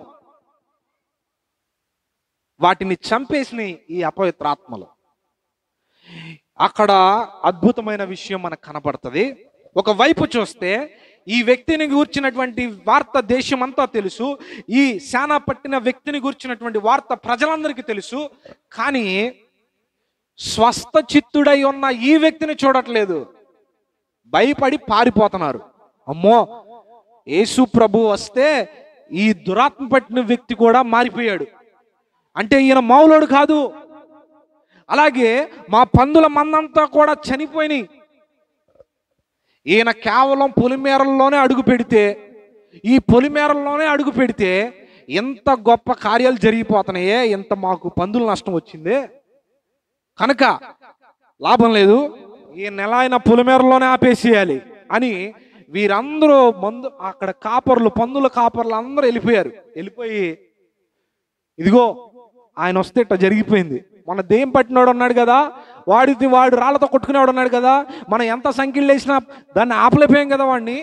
వాటిని చంపేసిన ఈ అపవిత్ర ఆత్మలు. అక్కడ అద్భుతమైన విషయం మనకు కనబడుతుంది. ఒకవైపు చూస్తే ఈ వ్యక్తిని గూర్చినటువంటి వార్త దేశమంతా తెలుసు, ఈ శానా పట్టిన వ్యక్తిని గూర్చినటువంటి వార్త ప్రజలందరికీ తెలుసు. కానీ స్వస్థ చిత్తుడై ఉన్న ఈ వ్యక్తిని చూడట్లేదు, భయపడి పారిపోతున్నారు. అమ్మో, యేసు ప్రభు వస్తే ఈ దురాత్మ పట్టిన వ్యక్తి కూడా మారిపోయాడు అంటే ఈయన మామూలుడు కాదు. అలాగే మా పందుల మందంతా కూడా చనిపోయినాయి, ఈయన కేవలం పొలిమేరల్లోనే అడుగు పెడితే, ఈ పొలిమేరల్లోనే అడుగు పెడితే ఎంత గొప్ప కార్యాలు జరిగిపోతున్నాయే, ఎంత మాకు పందుల నష్టం వచ్చిందే, కనుక లాభం లేదు, ఈ నెల అయిన పొలిమేరలోనే ఆపేసేయాలి అని వీరందరూ అక్కడ కాపర్లు, పందుల కాపర్లు అందరూ వెళ్ళిపోయి ఇదిగో ఆయన వస్తే ఇట్లా జరిగిపోయింది, మన దెయ్యం పట్టినవాడు ఉన్నాడు కదా, వాడు రాళ్లతో కొట్టుకునేవాడు ఉన్నాడు కదా, మనం ఎంత సంఖ్యలు వేసినా దాన్ని ఆపలేపోయాం కదా వాడిని.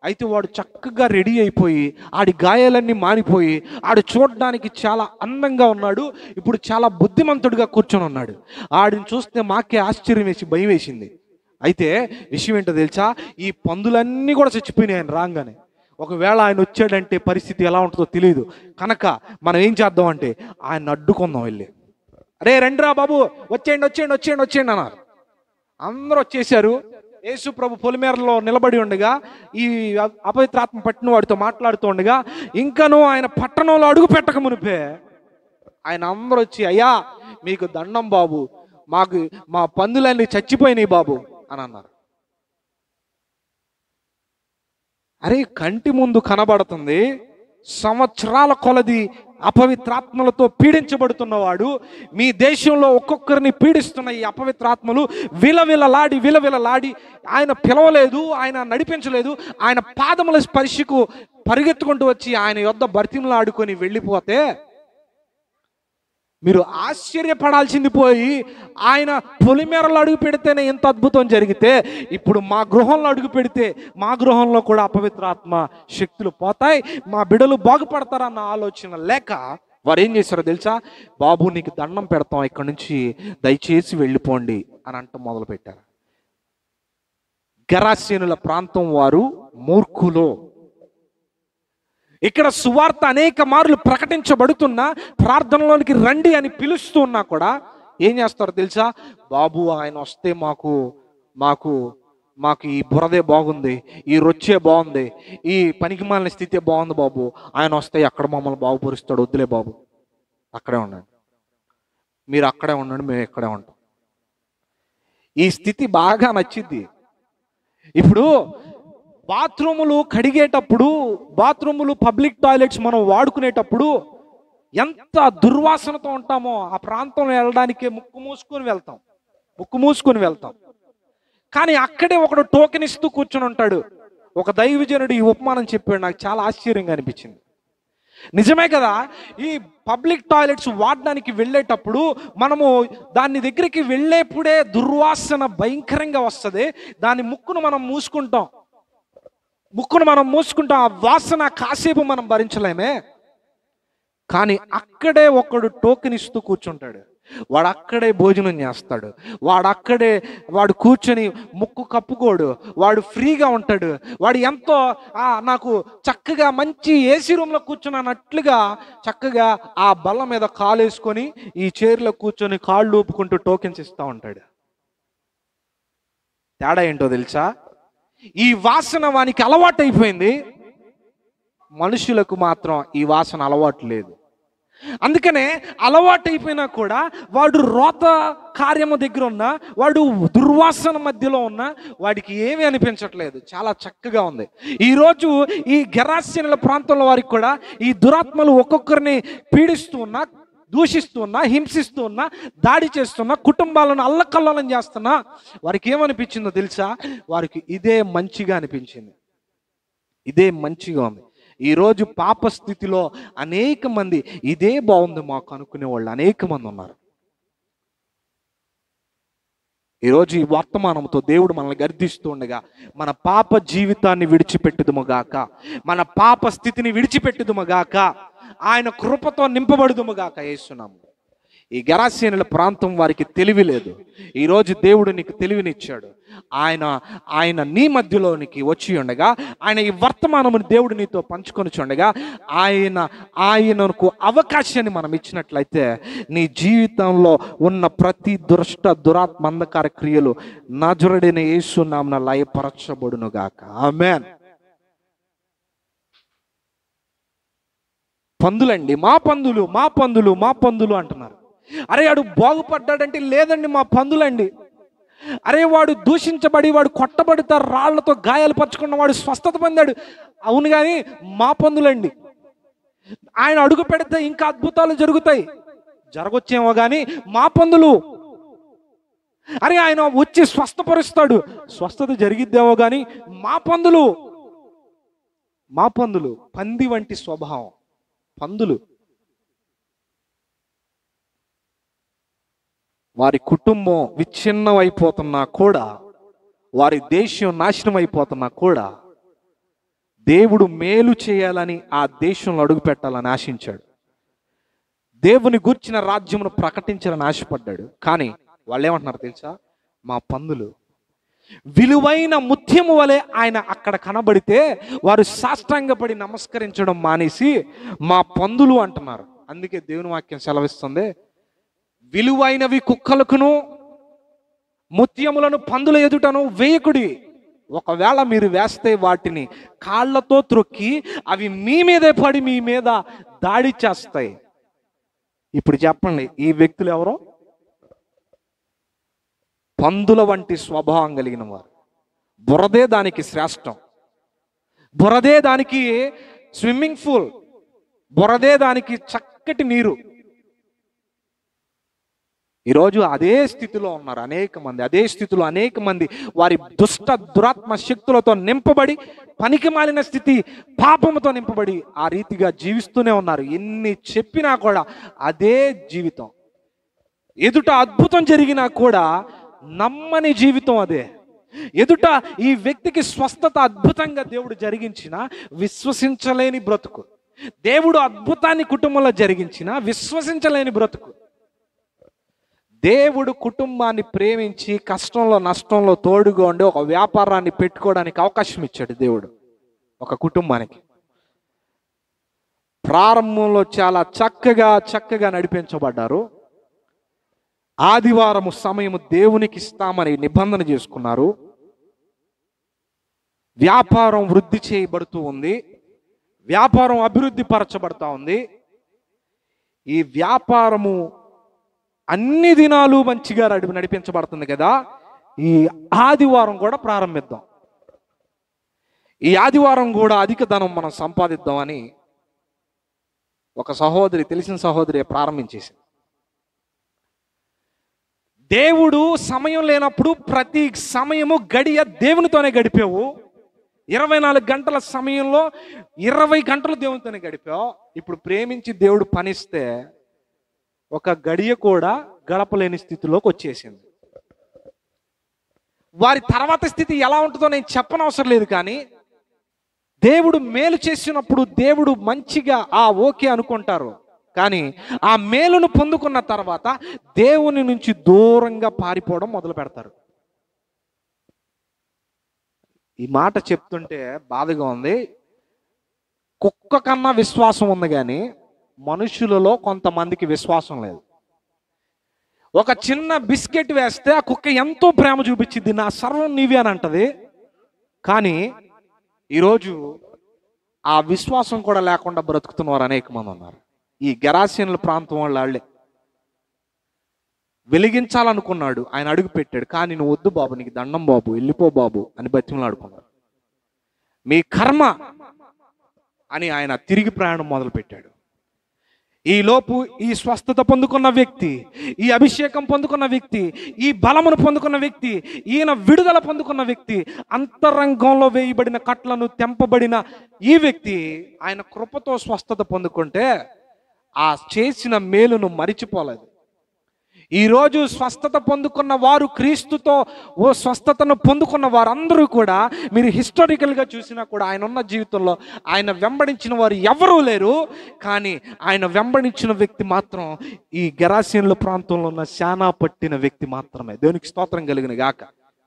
అయితే వాడు చక్కగా రెడీ అయిపోయి, ఆడి గాయాలన్నీ మానిపోయి, ఆడు చూడడానికి చాలా అందంగా ఉన్నాడు, ఇప్పుడు చాలా బుద్ధిమంతుడిగా కూర్చొని ఉన్నాడు. ఆడిని చూస్తే మాకే ఆశ్చర్యం వేసి భయం వేసింది. అయితే విషయం ఏంటో తెలుసా? ఈ పందులన్నీ కూడా చచ్చిపోయినాయి ఆయన రాగానే. ఒకవేళ ఆయన వచ్చాడంటే పరిస్థితి ఎలా ఉంటుందో తెలియదు. కనుక మనం ఏం చేద్దాం అంటే ఆయన అడ్డుకుందాం వెళ్ళి, అరే రండిరా బాబు, వచ్చేయండి అన్నారు. అందరూ వచ్చేసారు. యేసు ప్రభు పొలిమేరలో నిలబడి ఉండగా ఈ అపవిత్రాత్మ పట్టిన వాడితో మాట్లాడుతూ ఉండగా, ఇంకనూ ఆయన పట్టణంలో అడుగు పెట్టక మునిపే ఆయన అందరూ వచ్చి, అయ్యా మీకు దండం బాబు, మా పందులన్నీ చచ్చిపోయినాయి బాబు అని అన్నారు. అరే, కంటి ముందు కనబడుతుంది సంవత్సరాల కొలది అపవిత్రాత్మలతో పీడించబడుతున్నవాడు, మీ దేశంలో ఒక్కొక్కరిని పీడిస్తున్న ఈ అపవిత్రాత్మలు విలవిలలాడి ఆయన పిలవలేదు, ఆయన నడిపించలేదు, ఆయన పాదముల స్పర్శకు పరిగెత్తుకుంటూ వచ్చి ఆయన యొద్ద బర్తిమలాడుకొని వెళ్ళిపోతే మీరు ఆశ్చర్యపడాల్సింది పోయి, ఆయన పొలిమేరలో అడుగు పెడితేనే ఎంత అద్భుతం జరిగితే, ఇప్పుడు మా గృహంలో అడుగు పెడితే మా గృహంలో కూడా అపవిత్రాత్మ శక్తులు పోతాయి, మా బిడ్డలు బాగుపడతారన్న ఆలోచన లేక వారు ఏం చేశారో తెలుసా? బాబు నీకు దండం పెడతాం, ఇక్కడి నుంచి దయచేసి వెళ్ళిపోండి అని అంట మొదలు పెట్టారు. గెరాసీనుల ప్రాంతం వారు మూర్ఖులు. ఇక్కడ సువార్త అనేక మార్లు ప్రకటించబడుతున్నా, ప్రార్థనలోనికి రండి అని పిలుస్తూ ఉన్నా కూడా ఏం చేస్తారో తెలుసా? బాబు ఆయన వస్తే మాకు ఈ బురదే బాగుంది, ఈ రొచ్చే బాగుంది, ఈ పనికిమాలిన స్థితే బాగుంది బాబు, ఆయన వస్తే ఎక్కడ మమ్మల్ని బాగుపరుస్తాడు, వద్దులే బాబు, అక్కడే ఉండండి, మీరు అక్కడే ఉండండి, మేము ఇక్కడే ఉంటాం. ఈ స్థితి బాగా నచ్చింది. ఇప్పుడు బాత్రూములు కడిగేటప్పుడు, బాత్రూములు పబ్లిక్ టాయిలెట్స్ మనం వాడుకునేటప్పుడు ఎంత దుర్వాసనతో ఉంటామో, ఆ ప్రాంతంలో వెళ్ళడానికే ముక్కు మూసుకొని వెళ్తాం. కానీ అక్కడే ఒకడు టోకెన్ ఇస్తూ కూర్చొని ఉంటాడు. ఒక దైవజనుడు ఈ ఉపమానం చెప్పాడు, నాకు చాలా ఆశ్చర్యంగా అనిపించింది. నిజమే కదా. ఈ పబ్లిక్ టాయిలెట్స్ వాడడానికి వెళ్ళేటప్పుడు మనము దాని దగ్గరికి వెళ్ళేప్పుడే దుర్వాసన భయంకరంగా వస్తుంది. దాని ముక్కును మనం మూసుకుంటాం. ఆ వాసన కాసేపు మనం భరించలేమే. కానీ అక్కడే ఒకడు టోకెన్ ఇస్తూ కూర్చుంటాడు. వాడు అక్కడే భోజనం చేస్తాడు. వాడు కూర్చొని ముక్కు కప్పుకోడు. వాడు ఫ్రీగా ఉంటాడు. వాడు ఎంతో నాకు చక్కగా మంచి ఏసీ రూమ్లో కూర్చున్నట్లుగా చక్కగా ఆ బల్ల మీద కాలు వేసుకొని ఈ చైర్లో కూర్చొని కాళ్ళు ఊపుకుంటూ టోకెన్స్ ఇస్తూ ఉంటాడు. తేడా ఏంటో తెలుసా? ఈ వాసన వానికి అలవాటు అయిపోయింది. మనుషులకు మాత్రం ఈ వాసన అలవాటు లేదు. అందుకనే అలవాటు అయిపోయినా కూడా వాడు రోత కార్యము దగ్గర ఉన్నా, వాడు దుర్వాసన మధ్యలో ఉన్నా వాడికి ఏమీ అనిపించట్లేదు. చాలా చక్కగా ఉంది. ఈరోజు ఈ గెరాసీనుల ప్రాంతంలో వారికి కూడా ఈ దురాత్మలు ఒక్కొక్కరిని పీడిస్తూ ఉన్నా, దూషిస్తూ ఉన్నా, హింసిస్తూ ఉన్నా, దాడి చేస్తున్నా, కుటుంబాలను అల్లకల్లోలం చేస్తున్నా వారికి ఏమనిపించిందో తెలుసా? వారికి ఇదే మంచిగా అనిపించింది. ఇదే మంచిగా ఉంది. ఈరోజు పాప స్థితిలో అనేక మంది ఇదే బాగుంది మాకు అనుకునే వాళ్ళు అనేక మంది ఉన్నారు. ఈరోజు ఈ వర్తమానంతో దేవుడు మనల్ని గర్దిస్తూ ఉండగా, మన పాప జీవితాన్ని విడిచిపెట్టుదుముగాక, మన పాప స్థితిని విడిచిపెట్టుదుముగాక, ఆయన కృపతో నింపబడుదుముగాక యేసునామములో. ఈ గెరాసీనుల ప్రాంతం వారికి తెలివి లేదు. ఈరోజు దేవుడు నీకు తెలివినిచ్చాడు. ఆయన నీ మధ్యలోనికి వచ్చి ఉండగా, ఆయన ఈ వర్తమానముని దేవుడు నీతో పంచుకొని ఉండగా, ఆయనకు అవకాశాన్ని మనం ఇచ్చినట్లయితే నీ జీవితంలో ఉన్న ప్రతి దురాత్మ అంధకార క్రియలు నజరుడైన యేసు నామమున లయపరచబడునుగాక. ఆమేన్. పందులండి, మా పందులు అంటున్నారు. అరే వాడు బాగుపడ్డాడంటే లేదండి మా పందులండి. అరే వాడు దూషించబడి, వాడు కొట్టబడతారు, రాళ్లతో గాయాలు పరుచుకున్న వాడు స్వస్థత పొందాడు. అవును కానీ మా పందులండి. ఆయన అడుగు పెడితే ఇంకా అద్భుతాలు జరగొచ్చేమో కానీ మా పందులు. అరే ఆయన వచ్చి స్వస్థపరుస్తాడు, స్వస్థత జరిగిద్దేమో కానీ మా పందులు. పంది వంటి స్వభావం పందులు. వారి కుటుంబం విచ్ఛిన్నం అయిపోతున్నా కూడా, వారి దేశం నాశనం అయిపోతున్నా కూడా దేవుడు మేలు చేయాలని ఆ దేశంలో అడుగు పెట్టాలని ఆశించాడు. దేవుని గూర్చిన రాజ్యమును ప్రకటించాలని ఆశపడ్డాడు. కానీ వాళ్ళు ఏమంటున్నారు తెలుసా? మా పందులు. విలువైన ముత్యము వలె ఆయన అక్కడ కనబడితే వారు సాష్టాంగపడి నమస్కరించడం మానేసి మా పందులు అంటున్నారు. అందుకే దేవుని వాక్యం సెలవిస్తుంది, విలువైనవి కుక్కలకును ముత్యములను పందుల ఎదుటను వేయకుడి. ఒకవేళ మీరు వేస్తే వాటిని కాళ్ళతో త్రొక్కి అవి మీ మీదే పడి మీ మీద దాడి చేస్తాయి. ఇప్పుడు చెప్పండి, ఈ వ్యక్తులు ఎవరో? పందుల వంటి స్వభావం కలిగిన వారు. బురదే దానికి శ్రేష్టం, బురదే దానికి స్విమ్మింగ్ పూల్, బురదే దానికి చక్కటి నీరు. ఈరోజు అదే స్థితిలో ఉన్నారు అనేక మంది వారి దురాత్మ శక్తులతో నింపబడి, పనికి మాలిన స్థితి, పాపముతో నింపబడి ఆ రీతిగా జీవిస్తూనే ఉన్నారు. ఎన్ని చెప్పినా కూడా అదే జీవితం. ఎదుట అద్భుతం జరిగినా కూడా నమ్మని జీవితం అదే. ఎదుట ఈ వ్యక్తికి స్వస్థత అద్భుతంగా దేవుడు జరిగించిన విశ్వసించలేని బ్రతుకు. దేవుడు అద్భుతాన్ని కుటుంబంలో జరిగించిన విశ్వసించలేని బ్రతుకు. దేవుడు కుటుంబాన్ని ప్రేమించి కష్టంలో నష్టంలో తోడుగా ఉండి ఒక వ్యాపారాన్ని పెట్టుకోవడానికి అవకాశం ఇచ్చాడు దేవుడు ఒక కుటుంబానికి. ప్రారంభంలో చాలా చక్కగా నడిపించబడ్డారు. ఆదివారము సమయము దేవునికి ఇస్తామని నిబంధన చేసుకున్నారు. వ్యాపారం వృద్ధి చేయబడుతూ ఉంది, వ్యాపారం అభివృద్ధి పరచబడతా ఉంది. ఈ వ్యాపారము అన్ని దినాలు మంచిగా నడిపించబడుతుంది కదా. ఈ ఆదివారం కూడా ప్రారంభిద్దాం, ఈ ఆదివారం కూడా అధిక ధనం మనం సంపాదిద్దామని ఒక తెలిసిన సహోదరి ప్రారంభించేసింది. దేవుడు సమయం లేనప్పుడు ప్రతి సమయము గడియ దేవునితోనే గడిపేవు. 24 గంటల సమయంలో 20 గంటలు దేవునితోనే గడిపావు. ఇప్పుడు ప్రేమించి దేవుడు పనిస్తే ఒక గడియ కూడా గడపలేని స్థితిలోకి వచ్చేసింది. వారి తర్వాత స్థితి ఎలా ఉంటుందో నేను చెప్పనవసరం లేదు, కానీ దేవుడు మేలు చేసినప్పుడు దేవుడు మంచిగా ఓకే అనుకుంటారు, కానీ ఆ మేలును పొందుకున్న తర్వాత దేవుని నుంచి దూరంగా పారిపోవడం మొదలు పెడతారు. ఈ మాట చెప్తుంటే బాధగా ఉంది. కుక్క కన్నా విశ్వాసం ఉంది, కానీ మనుషులలో కొంతమందికి విశ్వాసం లేదు. ఒక చిన్న బిస్కెట్ వేస్తే ఆ కుక్క ఎంతో ప్రేమ చూపించింది, నా సర్వం నీవే అని అంటది. కానీ ఈరోజు ఆ విశ్వాసం కూడా లేకుండా బ్రతుకుతున్నవారు అనేక మంది ఉన్నారు. ఈ గెరాసీనుల ప్రాంతం వాళ్ళే వెలిగించాలనుకున్నాడు, ఆయన అడుగు పెట్టాడు, కానీ నువ్వు వద్దు బాబు, నీకు దండం బాబు, వెళ్ళిపో బాబు అని బతిమలాడుకున్నాడు. మీ కర్మ అని ఆయన తిరిగి ప్రయాణం మొదలు పెట్టాడు. ఈలోపు ఈ స్వస్థత పొందుకున్న వ్యక్తి, ఈ అభిషేకం పొందుకున్న వ్యక్తి, ఈ బలమును పొందుకున్న వ్యక్తి, ఈయన విడుదల పొందుకున్న వ్యక్తి, అంతరంగంలో వేయబడిన కట్లను తెంపబడిన ఈ వ్యక్తి ఆయన కృపతో స్వస్థత పొందుకుంటే ఆ చేసిన మేలును మరిచిపోలేదు. ఈరోజు స్వస్థత పొందుకున్న వారు, క్రీస్తుతో స్వస్థతను పొందుకున్న వారందరూ కూడా మీరు హిస్టారికల్గా చూసినా కూడా ఆయన ఉన్న జీవితంలో ఆయన వెంబడించిన వారు ఎవరూ లేరు. కానీ ఆయన వెంబడించిన వ్యక్తి మాత్రం ఈ గెరాసీనుల ప్రాంతంలో ఉన్న శానా పట్టిన వ్యక్తి మాత్రమే. దేవునికి స్తోత్రం కలిగిన గాక.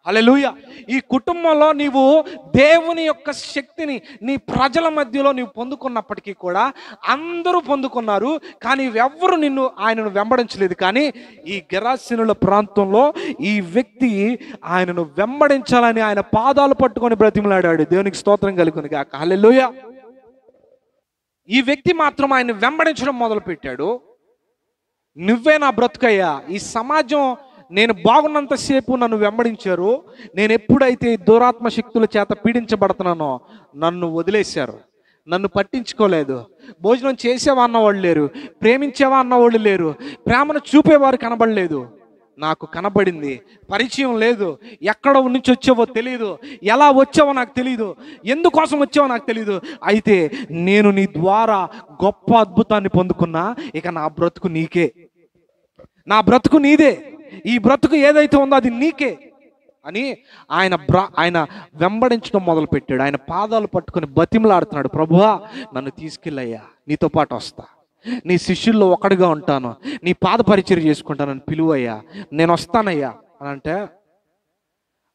హల్లెలూయా. ఈ కుటుంబంలో నీవు దేవుని యొక్క శక్తిని నీ ప్రజల మధ్యలో నీవు పొందుకున్నప్పటికీ కూడా అందరూ పొందుకున్నారు, కానీ ఎవ్వరు ఆయనను వెంబడించలేదు. కానీ ఈ గెరాసీనుల ప్రాంతంలో ఈ వ్యక్తి ఆయనను వెంబడించాలని ఆయన పాదాలు పట్టుకొని బ్రతిమలాడాడు. దేవునికి స్తోత్రం కలుగును గాక. హల్లెలూయా. ఈ వ్యక్తి మాత్రం ఆయన వెంబడించడం మొదలు పెట్టాడు. నువ్వే నా బ్రతుకయ్యా, ఈ సమాజం నేను బాగున్నంతసేపు నన్ను వెంబడించారు, నేను ఎప్పుడైతే దురాత్మ శక్తుల చేత పీడించబడుతున్నానో నన్ను వదిలేశారు, నన్ను పట్టించుకోలేదు. భోజనం చేసేవా అన్నవాళ్ళు లేరు, ప్రేమించేవా అన్నవాళ్ళు లేరు, ప్రేమను చూపేవారు కనబడలేదు. నాకు కనబడింది, పరిచయం లేదు, ఎక్కడ నుంచి వచ్చావో తెలియదు, ఎలా వచ్చావో నాకు తెలియదు, ఎందుకోసం వచ్చావో నాకు తెలియదు. అయితే నేను నీ ద్వారా గొప్ప అద్భుతాన్ని పొందుకున్నా, ఇక నా బ్రతుకు నీకే, నా బ్రతుకు నీదే, ఈ బ్రతుకు ఏదైతే ఉందో అది నీకే అని ఆయన వెంబడించడం మొదలు పెట్టాడు. ఆయన పాదాలు పట్టుకొని బతిమలాడుతున్నాడు, ప్రభువా నన్ను తీసుకెళ్ళయ్యా, నీతో పాటు వస్తా, నీ శిష్యుల్లో ఒకటిగా ఉంటాను, నీ పాద పరిచర్య చేసుకుంటానని పిలువయ్యా, నేను వస్తానయ్యా అని అంటే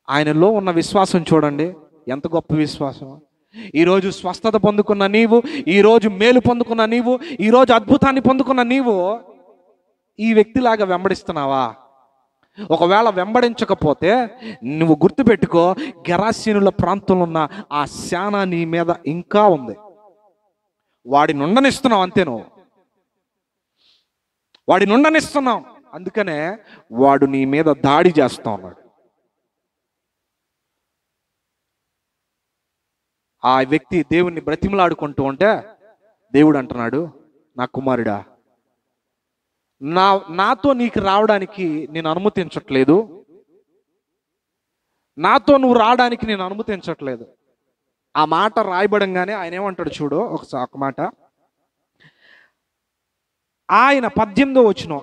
ఆయనలో ఉన్న విశ్వాసం చూడండి, ఎంత గొప్ప విశ్వాసం. ఈరోజు స్వస్థత పొందుకున్న నీవు, ఈరోజు మేలు పొందుకున్న నీవు, ఈరోజు అద్భుతాన్ని పొందుకున్న నీవు ఈ వ్యక్తిలాగా వెంబడిస్తున్నావా? ఒకవేళ వెంబడించకపోతే నువ్వు గుర్తుపెట్టుకో, గెరాసీనుల ప్రాంతంలో ఉన్న ఆ శానా నీ మీద ఇంకా ఉంది. వాడిని ఉండనిస్తున్నావు అంతే, నువ్వు వాడిని ఉండనిస్తున్నావు, అందుకనే వాడు నీ మీద దాడి చేస్తా ఉన్నాడు. ఆ వ్యక్తి దేవుణ్ణి బ్రతిమలాడుకుంటూ ఉంటే దేవుడు అంటున్నాడు, నా కుమారుడా, నాతో నీకు రావడానికి నేను అనుమతించట్లేదు, నాతో నువ్వు రావడానికి నేను అనుమతించట్లేదు. ఆ మాట రాయబడంగానే ఆయన ఏమంటాడు చూడు, ఒక మాట. ఆయన 18వ వచనం,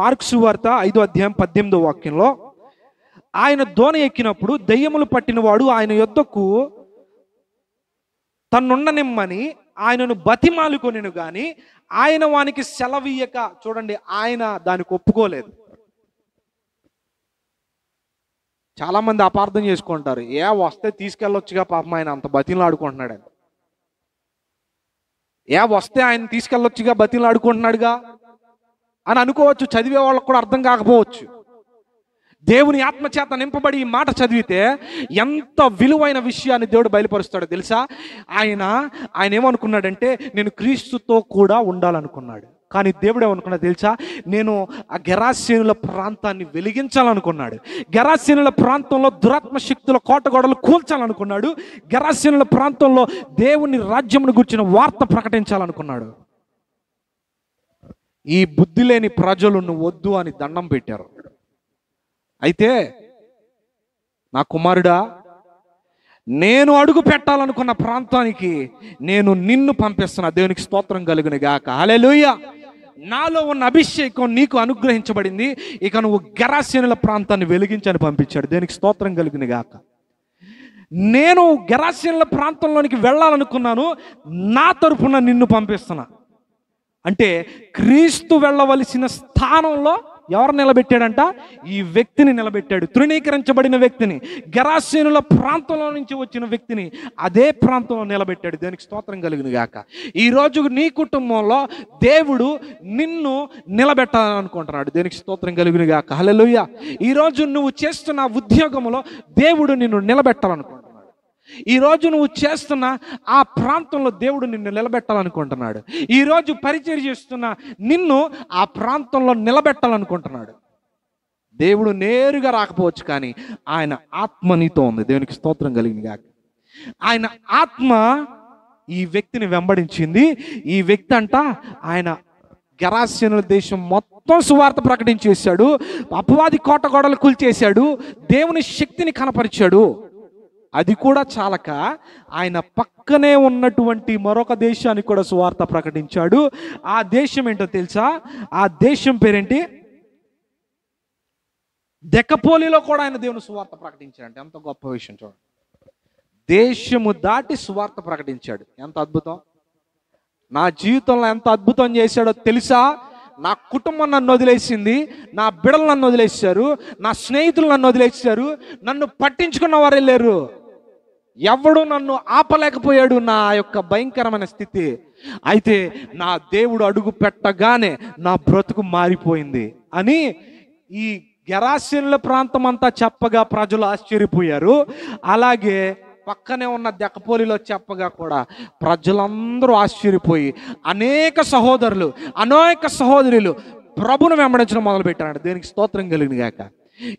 మార్కు సువార్త 5వ అధ్యాయం 18వ వాక్యంలో, ఆయన దోణి ఎక్కినప్పుడు దెయ్యములు పట్టినవాడు ఆయన యొద్దకు తన్నుండనిమ్మని ఆయనను బతిమాలుకొనెను గాని ఆయన వానికి సెలవీయక, చూడండి, ఆయన దానికి ఒప్పుకోలేదు. చాలా మంది అపార్థం చేసుకుంటారు, వస్తే తీసుకెళ్ళొచ్చుగా, పాపం ఆయన అంత బతిమలాడుకుంటున్నాడని. వస్తే ఆయన తీసుకెళ్ళొచ్చుగా, బతిమలాడుకుంటున్నాడుగా అని అనుకోవచ్చు. చదివే వాళ్ళకు కూడా అర్థం కాకపోవచ్చు. దేవుని ఆత్మచేత నింపబడి ఈ మాట చదివితే ఎంత విలువైన విషయాన్ని దేవుడు బయలుపరుస్తాడో తెలుసా? ఆయన ఏమనుకున్నాడంటే, నేను క్రీస్తుతో కూడా ఉండాలనుకున్నాడు. కానీ దేవుడు ఏమనుకున్నాడు తెలుసా? నేను ఆ గెరాసీనుల ప్రాంతాన్ని వెలిగించాలనుకున్నాడు. గెరాసీనుల ప్రాంతంలో దురాత్మ శక్తుల కోటగోడలు కూల్చాలనుకున్నాడు. గెరాసీనుల ప్రాంతంలో దేవుని రాజ్యమును గురించిన వార్త ప్రకటించాలనుకున్నాడు. ఈ బుద్ధి లేని ప్రజలు నువ్వు వద్దు అని దండం పెట్టారు. అయితే నా కుమారుడా, నేను అడుగు పెట్టాలనుకున్న ప్రాంతానికి నేను నిన్ను పంపిస్తున్నా. దేవునికి స్తోత్రం కలుగును గాక. హల్లెలూయా. నాలో ఉన్న అభిషేకం నీకు అనుగ్రహించబడింది, ఇక నువ్వు గెరాసేనుల ప్రాంతాన్ని వెలిగించని పంపించాడు. దేవునికి స్తోత్రం కలుగును గాక. నేను గెరాసేనుల ప్రాంతంలోనికి వెళ్ళాలనుకున్నాను, నా తరపున నిన్ను పంపిస్తున్నా. అంటే క్రీస్తు వెళ్ళవలసిన స్థానంలో ఎవరు నిలబెట్టాడంట? ఈ వ్యక్తిని నిలబెట్టాడు. తృణీకరించబడిన వ్యక్తిని, గెరాసేనుల ప్రాంతంలో నుంచి వచ్చిన వ్యక్తిని అదే ప్రాంతంలో నిలబెట్టాడు. దేనికి స్తోత్రం కలుగును గాక. ఈరోజు నీ కుటుంబంలో దేవుడు నిన్ను నిలబెట్టాలనుకుంటున్నాడు. దేనికి స్తోత్రం కలుగును గాక. హల్లెలూయా. ఈరోజు నువ్వు చేస్తున్న ఉద్యోగంలో దేవుడు నిన్ను నిలబెట్టాలనుకుంటున్నాడు. ఈరోజు నువ్వు చేస్తున్న ఆ ప్రాంతంలో దేవుడు నిన్ను నిలబెట్టాలనుకుంటున్నాడు. ఈరోజు పరిచర్య చేస్తున్న నిన్ను ఆ ప్రాంతంలో నిలబెట్టాలనుకుంటున్నాడు. దేవుడు నేరుగా రాకపోవచ్చు, కానీ ఆయన ఆత్మ నీతో ఉంది. దేవునికి స్తోత్రం కలిగింది గాక. ఆయన ఆత్మ ఈ వ్యక్తిని వెంబడించింది. ఈ వ్యక్తి అంట ఆయన గెరాసేనుల దేశం మొత్తం సువార్త ప్రకటించేశాడు. అపవాది కోట గోడలు కూల్చేశాడు. దేవుని శక్తిని కనపరిచాడు. అది కూడా చాలక ఆయన పక్కనే ఉన్నటువంటి మరొక దేశానికి కూడా సువార్త ప్రకటించాడు. ఆ దేశం ఏంటో తెలుసా? ఆ దేశం పేరేంటి? దెకపోలిలో కూడా ఆయన దేవుని సువార్త ప్రకటించాడు. ఎంత గొప్ప విషయం చూడండి. దేశము దాటి సువార్త ప్రకటించాడు. ఎంత అద్భుతం! నా జీవితంలో ఎంత అద్భుతం చేశాడో తెలుసా? నా కుటుంబం నన్ను వదిలేసింది, నా బిడ్డలు నన్ను వదిలేశారు, నా స్నేహితులు నన్ను వదిలేశారు, నన్ను పట్టించుకున్న వారే లేరు, ఎవడు నన్ను ఆపలేకపోయాడు నా యొక్క భయంకరమైన స్థితి. అయితే నా దేవుడు అడుగు పెట్టగానే నా బ్రతుకు మారిపోయింది అని ఈ గెరాసేనుల ప్రాంతం అంతా చెప్పగా ప్రజలు ఆశ్చర్యపోయారు. అలాగే పక్కనే ఉన్న దెకపోలిలో చెప్పగా కూడా ప్రజలందరూ ఆశ్చర్యపోయి అనేక సహోదరులు, అనేక సహోదరులు ప్రభును వెంబడించడం మొదలుపెట్టారు. దేనికి స్తోత్రం కలిగిన గాక.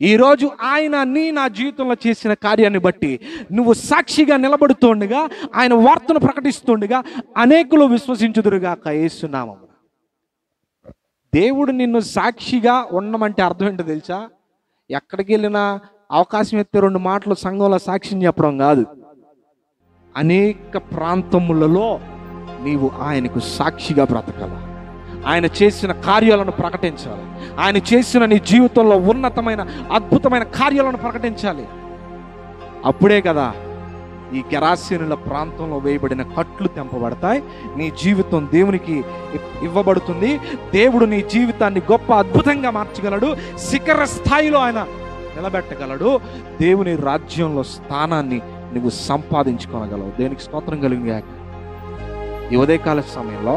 ఈరోజు ఆయన నా జీవితంలో చేసిన కార్యాన్ని బట్టి నువ్వు సాక్షిగా నిలబడుతుండగా, ఆయన వార్తను ప్రకటిస్తుండగా అనేకులు విశ్వసించుదురుగాక యేసు నామమున. దేవుడు నిన్ను సాక్షిగా ఉండమంటే అర్థం ఏంటో తెలుసా? ఎక్కడికి వెళ్ళినా అవకాశం ఎత్తే 2 మాటలు సంఘంలో సాక్ష్యం చెప్పడం కాదు. అనేక ప్రాంతములలో నీవు ఆయనకు సాక్షిగా బ్రతకాల. ఆయన చేసిన కార్యాలను ప్రకటించాలి. ఆయన చేసిన నీ జీవితంలో ఉన్నతమైన అద్భుతమైన కార్యాలను ప్రకటించాలి. అప్పుడే కదా ఈ గెరాసేనుల ప్రాంతంలో వేయబడిన కట్లు తెంపబడతాయి. నీ జీవితం దేవునికి ఇవ్వబడుతుంది. దేవుడు నీ జీవితాన్ని గొప్ప అద్భుతంగా మార్చగలడు. శిఖర స్థాయిలో ఆయన నిలబెట్టగలడు. దేవుని రాజ్యంలో స్థానాన్ని నువ్వు సంపాదించుకోగలవు. దేనికి స్తోత్రం కలిగి. ఈ ఉదయకాల సమయంలో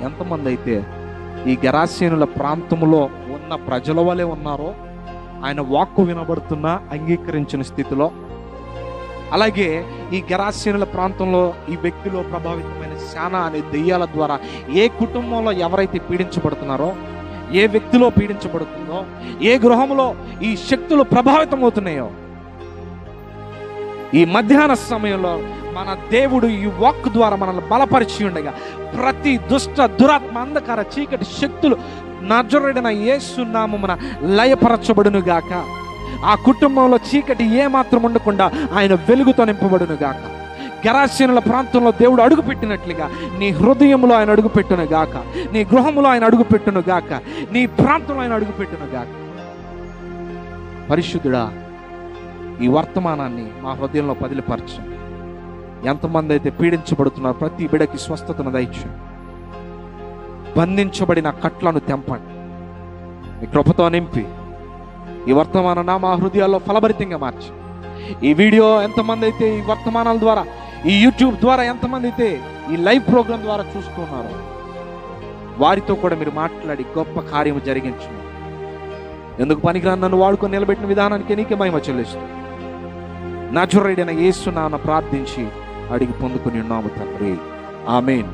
ఎంతమంది అయితే ఈ గెరాసేనుల ప్రాంతంలో ఉన్న ప్రజల వలె ఉన్నారో, ఆయన వాక్కు వినబడుతున్నా అంగీకరించిన స్థితిలో, అలాగే ఈ గెరాసేనుల ప్రాంతంలో ఈ వ్యక్తిలో ప్రభావితమైన శానా అనే దెయ్యాల ద్వారా ఏ కుటుంబంలో ఎవరైతే పీడించబడుతున్నారో, ఏ వ్యక్తిలో పీడించబడుతుందో, ఏ గృహంలో ఈ శక్తులు ప్రభావితమవుతున్నాయో, ఈ మధ్యాహ్న సమయంలో మన దేవుడు ఈ వాక్ ద్వారా మనల్ని బలపరిచి ఉండగా ప్రతి దుష్ట దురాత్మ అంధకార చీకటి శక్తులు నజరేయుడైన యేసు నామమున లయపరచబడును గాక. ఆ కుటుంబంలో చీకటి ఏమాత్రం ఉండకుండా ఆయన వెలుగుతో నింపబడును గాక. గెరాసేనుల ప్రాంతంలో దేవుడు అడుగు పెట్టినట్లుగా నీ హృదయంలో ఆయన అడుగు పెట్టును గాక. నీ గృహంలో ఆయన అడుగు పెట్టును గాక. నీ ప్రాంతంలో ఆయన అడుగు పెట్టును గాక. పరిశుద్ధుడా, ఈ వర్తమానాన్ని మా హృదయంలో పదిలిపరచు. ఎంతమంది అయితే పీడించబడుతున్నారు ప్రతి బిడకి స్వస్థతను దయచేయండి. బంధించబడిన కట్లను తెంపండి. మీ కృపతో నింపి ఈ వర్తమానాన్ని మా హృదయాల్లో ఫలభరితంగా మార్చి, ఈ వీడియో ఎంతమంది అయితే ఈ వర్తమానాల ద్వారా, ఈ యూట్యూబ్ ద్వారా ఎంతమంది అయితే ఈ లైవ్ ప్రోగ్రాం ద్వారా చూస్తున్నారో వారితో కూడా మీరు మాట్లాడి గొప్ప కార్యము జరిగించు. ఎందుకు పనికిరాని నన్ను వాడుకొని నిలబెట్టిన విధానానికి నీకే మహిమ చెల్లిస్తూ నజరేయుడైన యేసు నామమున ప్రార్థించి అడిగి పొందుకుని ఉన్నాము తండ్రి. ఆమేన్.